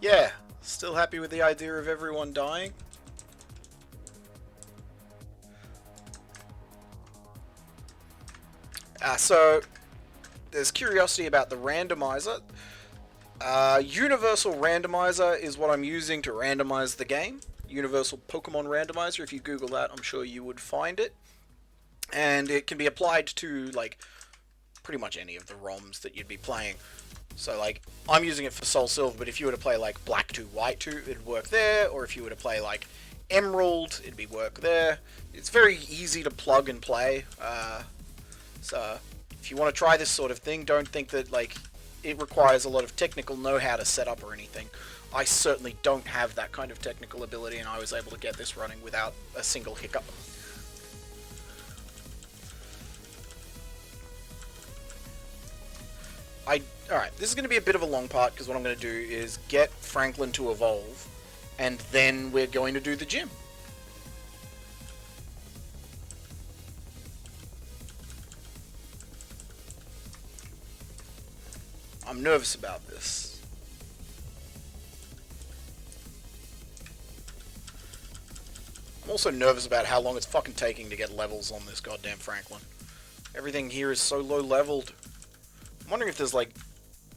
Yeah, still happy with the idea of everyone dying? So there's curiosity about the randomizer. Universal Randomizer is what I'm using to randomize the game. Universal Pokemon Randomizer. If you Google that, I'm sure you would find it. And it can be applied to, like, pretty much any of the ROMs that you'd be playing. So, like, I'm using it for Soul Silver, but if you were to play, like, Black 2, White 2, it'd work there. Or if you were to play, like, Emerald, it'd be work there. It's very easy to plug and play. So if you want to try this sort of thing, don't think that, like, it requires a lot of technical know-how to set up or anything. I certainly don't have that kind of technical ability, and I was able to get this running without a single hiccup. Alright, this is going to be a bit of a long part, because what I'm going to do is get Franklin to evolve, and then we're going to do the gym. I'm nervous about this. I'm also nervous about how long it's fucking taking to get levels on this goddamn Franklin. Everything here is so low leveled. I'm wondering if there's, like,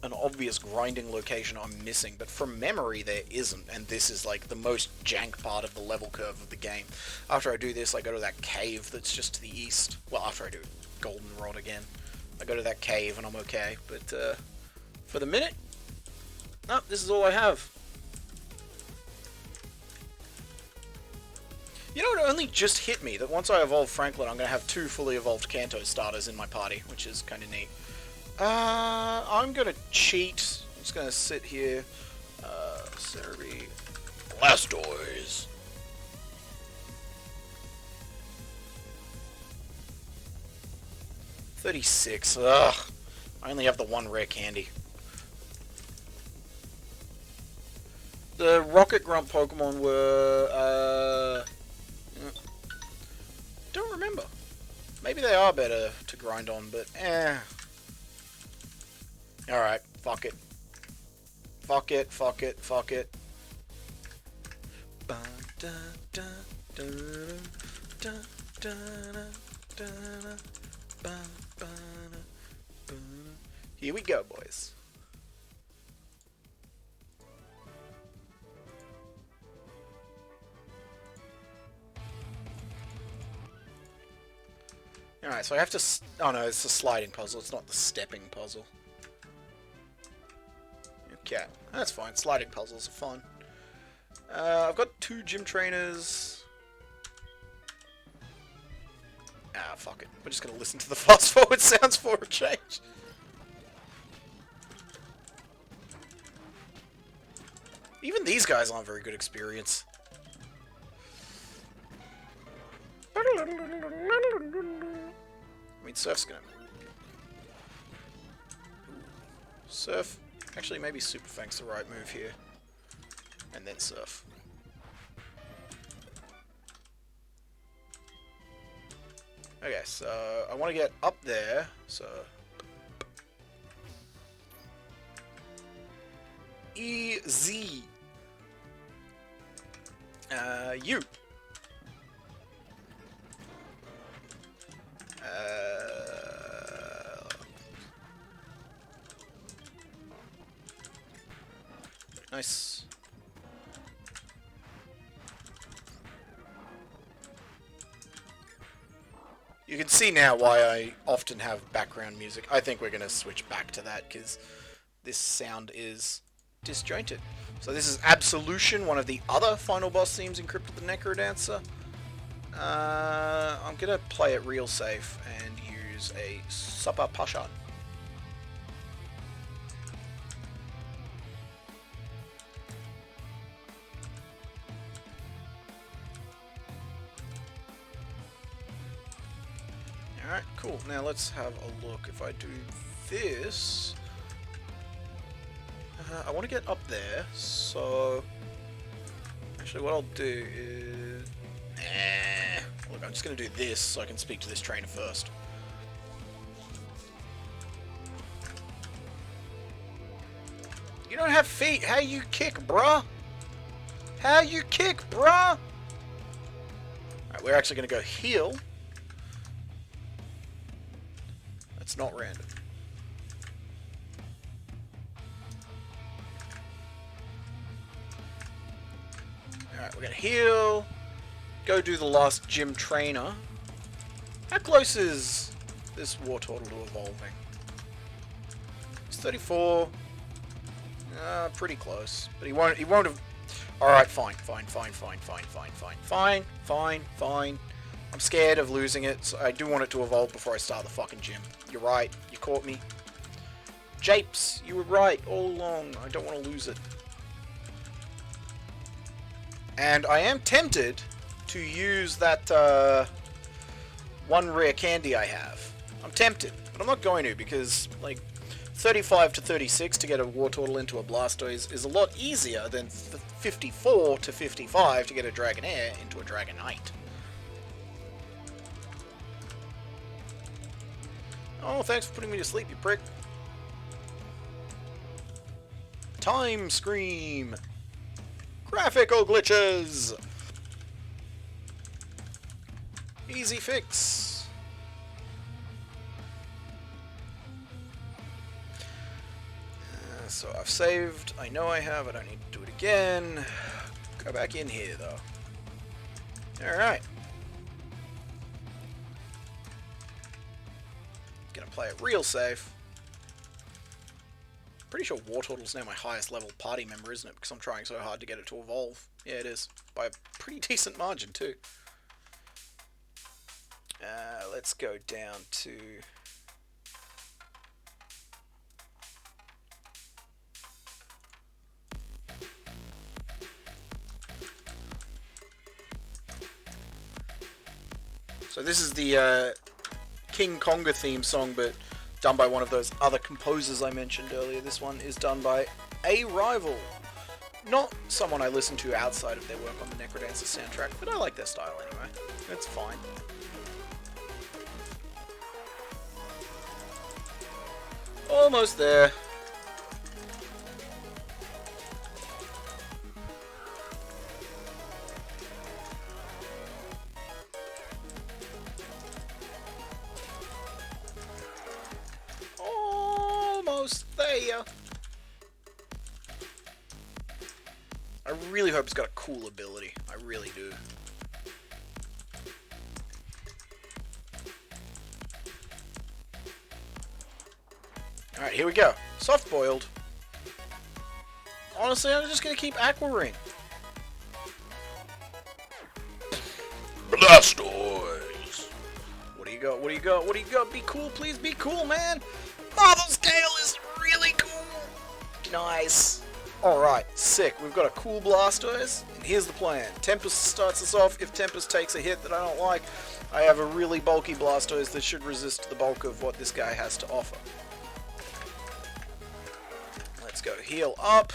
an obvious grinding location I'm missing, but from memory there isn't, and this is, like, the most jank part of the level curve of the game. After I do this, I go to that cave that's just to the east. Well, after I do Goldenrod again, I go to that cave and I'm okay, but, for the minute, no, this is all I have. You know, it only just hit me that once I evolve Franklin, I'm going to have 2 fully evolved Kanto starters in my party, which is kind of neat. I'm going to cheat. I'm just going to sit here. Cerebi. Blastoise. 36. Ugh. I only have the one rare candy. The Rocket Grunt Pokemon were, don't remember. Maybe they are better to grind on, but Alright, fuck it. Fuck it, fuck it, fuck it. Here we go, boys. Alright, so I have to... Oh no, it's a sliding puzzle, it's not the stepping puzzle. Okay, that's fine. Sliding puzzles are fun. I've got 2 gym trainers. Ah, fuck it. We're just gonna listen to the fast forward sounds for a change. Even these guys aren't very good experience. I mean, Surf's gonna... Surf... Actually, maybe Super Fang's the right move here. And then Surf. Okay, so I want to get up there, so... E-Z. U. Nice. You can see now why I often have background music. I think we're going to switch back to that because this sound is disjointed. So this is Absolution, one of the other final boss themes in Crypt of the Necrodancer. I'm going to play it real safe and use a Supper Pashan. Alright, cool. Now let's have a look. If I do this... I want to get up there, so... Actually, what I'll do is... Look, I'm just going to do this so I can speak to this trainer first. You don't have feet! How you kick, bruh? How you kick, bruh? Alright, we're actually going to go heal. That's not random. Alright, we're gonna heal. Go do the last gym trainer. How close is this war turtle to evolving? It's 34. Pretty close. But he won't have... Alright, fine. I'm scared of losing it, so I do want it to evolve before I start the fucking gym. You're right. You caught me. Japes, you were right all along. I don't want to lose it. And I am tempted to use that one rare candy I have. I'm tempted, but I'm not going to because, like, 35 to 36 to get a War Turtle into a Blastoise is a lot easier than 54 to 55 to get a Dragonair into a Dragonite. Oh, thanks for putting me to sleep, you prick. Time Scream! Graphical glitches! Easy fix. So I've saved. I know I have. I don't need to do it again. Go back in here, though. Alright. Gonna play it real safe. Pretty sure War Turtle's now my highest level party member, isn't it? Because I'm trying so hard to get it to evolve. Yeah, it is. By a pretty decent margin, too. Let's go down to... So this is the King Konga theme song, but done by one of those other composers I mentioned earlier. This one is done by a rival. Not someone I listen to outside of their work on the Necrodancer soundtrack, but I like their style anyway. It's fine. Almost there. Almost there. I really hope it's got a cool ability. I really do. Alright, here we go. Soft boiled. Honestly, I'm just gonna keep Aqua Ring. Blastoise! What do you got? What do you got? What do you got? Be cool, please be cool, man! Marvel Scale is really cool! Nice. Alright, sick. We've got a cool Blastoise, and here's the plan. Tempest starts us off. If Tempest takes a hit that I don't like, I have a really bulky Blastoise that should resist the bulk of what this guy has to offer. Let's go heal up.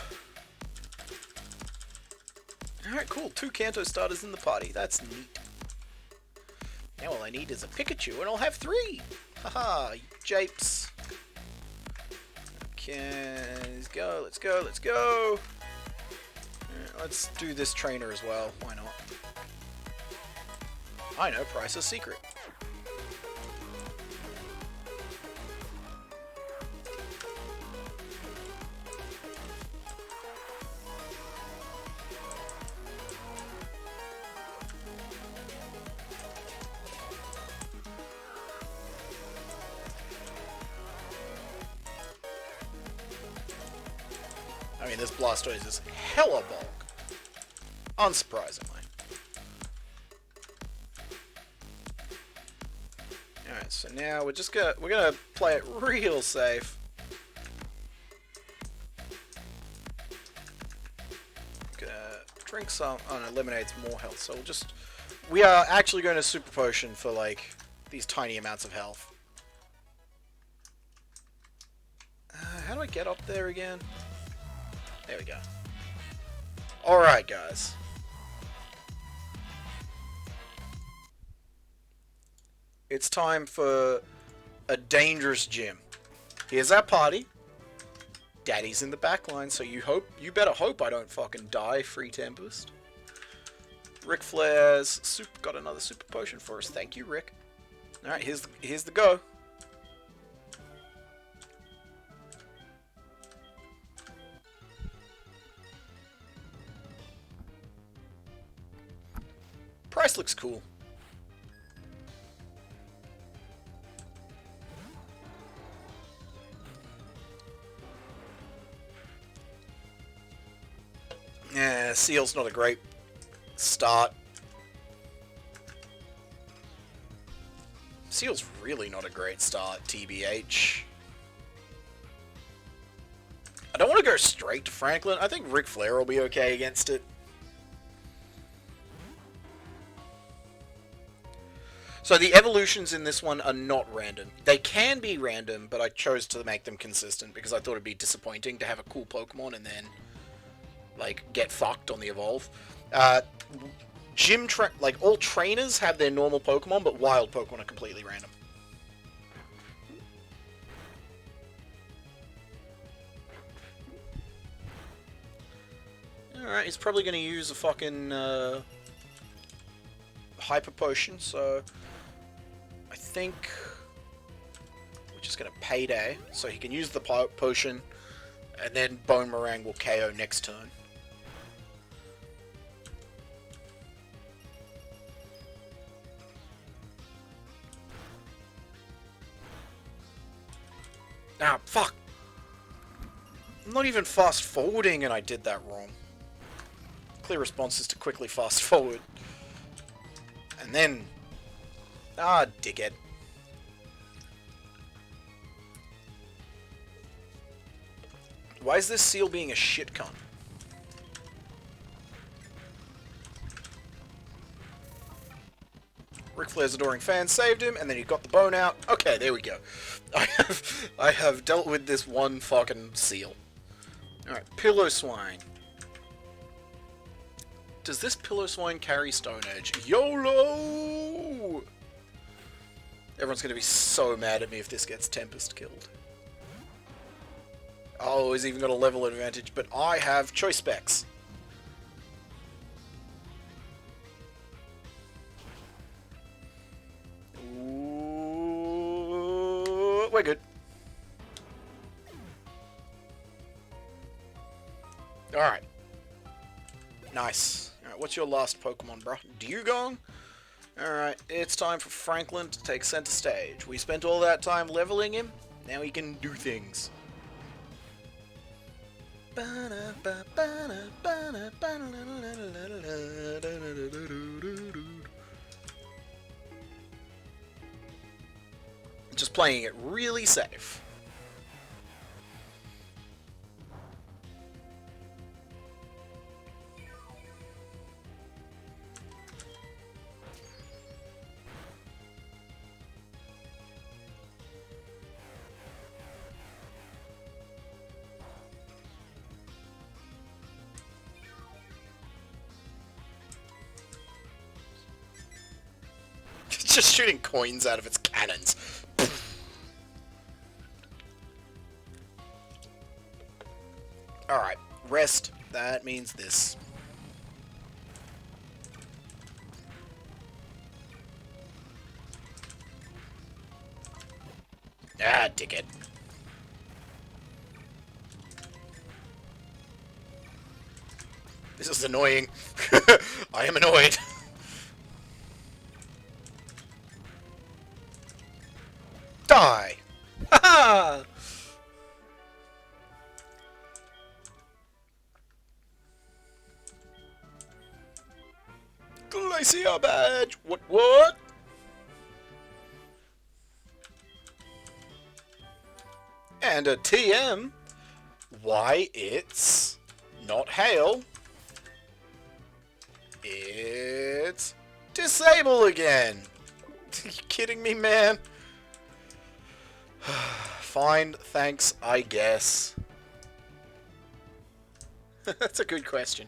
Alright, cool. 2 Kanto starters in the party. That's neat. Now all I need is a Pikachu, and I'll have 3! Haha, japes. Okay, let's go, let's go, let's go! Let's do this trainer as well. Why not? I know, Price's Secret. I mean, this Blastoise is hella bulk. Unsurprisingly. Alright, so now we're gonna play it real safe. Gonna drink some. Oh, no, eliminates more health. So we are actually going to Super Potion for like these tiny amounts of health. How do I get up there again? There we go. Alright, guys. It's time for a dangerous gym. Here's our party. Daddy's in the back line, so you better hope I don't fucking die, Free Tempest. Ric Flair's got another super potion for us. Thank you, Rick. Alright, here's the go. Price looks cool. Yeah, Seal's not a great start. Seal's really not a great start, TBH. I don't want to go straight to Franklin. I think Ric Flair will be okay against it. So the evolutions in this one are not random. They can be random, but I chose to make them consistent because I thought it'd be disappointing to have a cool Pokemon and then, like, get fucked on the evolve. All trainers have their normal Pokemon, but wild Pokemon are completely random. Alright, he's probably going to use a fucking Hyper Potion, so I think we're just going to Payday, so he can use the potion, and then Bone Meringue will KO next turn. Ah, fuck! I'm not even fast forwarding and I did that wrong. Clear response is to quickly fast forward. And then... Ah, dickhead. Why is this Seal being a shit cunt? Ric Flair's adoring fan saved him, and then he got the bone out. Okay, there we go. I have dealt with this one fucking seal. Alright, Pillow Swine. Does this Pillow Swine carry Stone Edge? YOLO! Everyone's going to be so mad at me if this gets Tempest killed. Oh, he's even got a level advantage, but I have choice specs. Ooh, we're good. Alright. Nice. Alright, what's your last Pokemon, bruh? Dugong? Alright, it's time for Franklin to take center stage. We spent all that time leveling him, now he can do things. Just playing it really safe. It's just shooting coins out of its cannons. Alright, rest. That means this. Ah, dickhead. This is annoying. I am annoyed. Die! Haha! Glacier badge! What? And a TM. Why, it's not hail. It's disable again. Are you kidding me, man? Fine, thanks, I guess. That's a good question.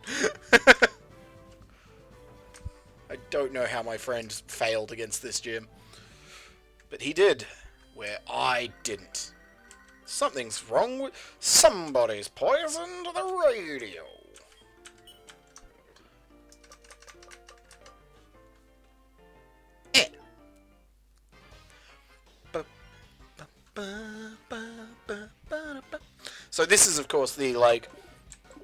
I don't know how my friend failed against this gym. But he did, where I didn't. Something's wrong with... Somebody's poisoned the radio. So this is, of course, the, like,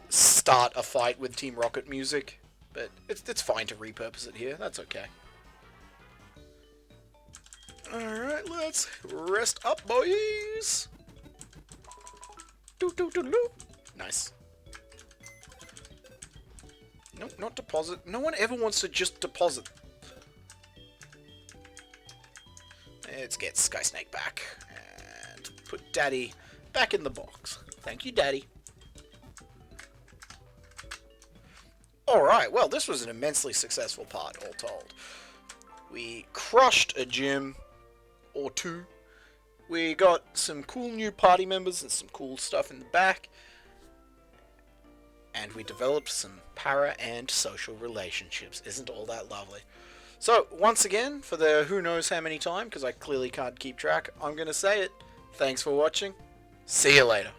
start a fight with Team Rocket music, but it's fine to repurpose it here. That's okay. Alright, let's rest up, boys! Nice. Nope, not deposit. No one ever wants to just deposit. Let's get Sky Snake back. And put Daddy back in the box. Thank you, Daddy. Alright, well, this was an immensely successful part, all told. We crushed a gym or two. We got some cool new party members and some cool stuff in the back. And we developed some para and social relationships. Isn't all that lovely? So, once again, for the who knows how many time, because I clearly can't keep track, I'm going to say it. Thanks for watching. See you later.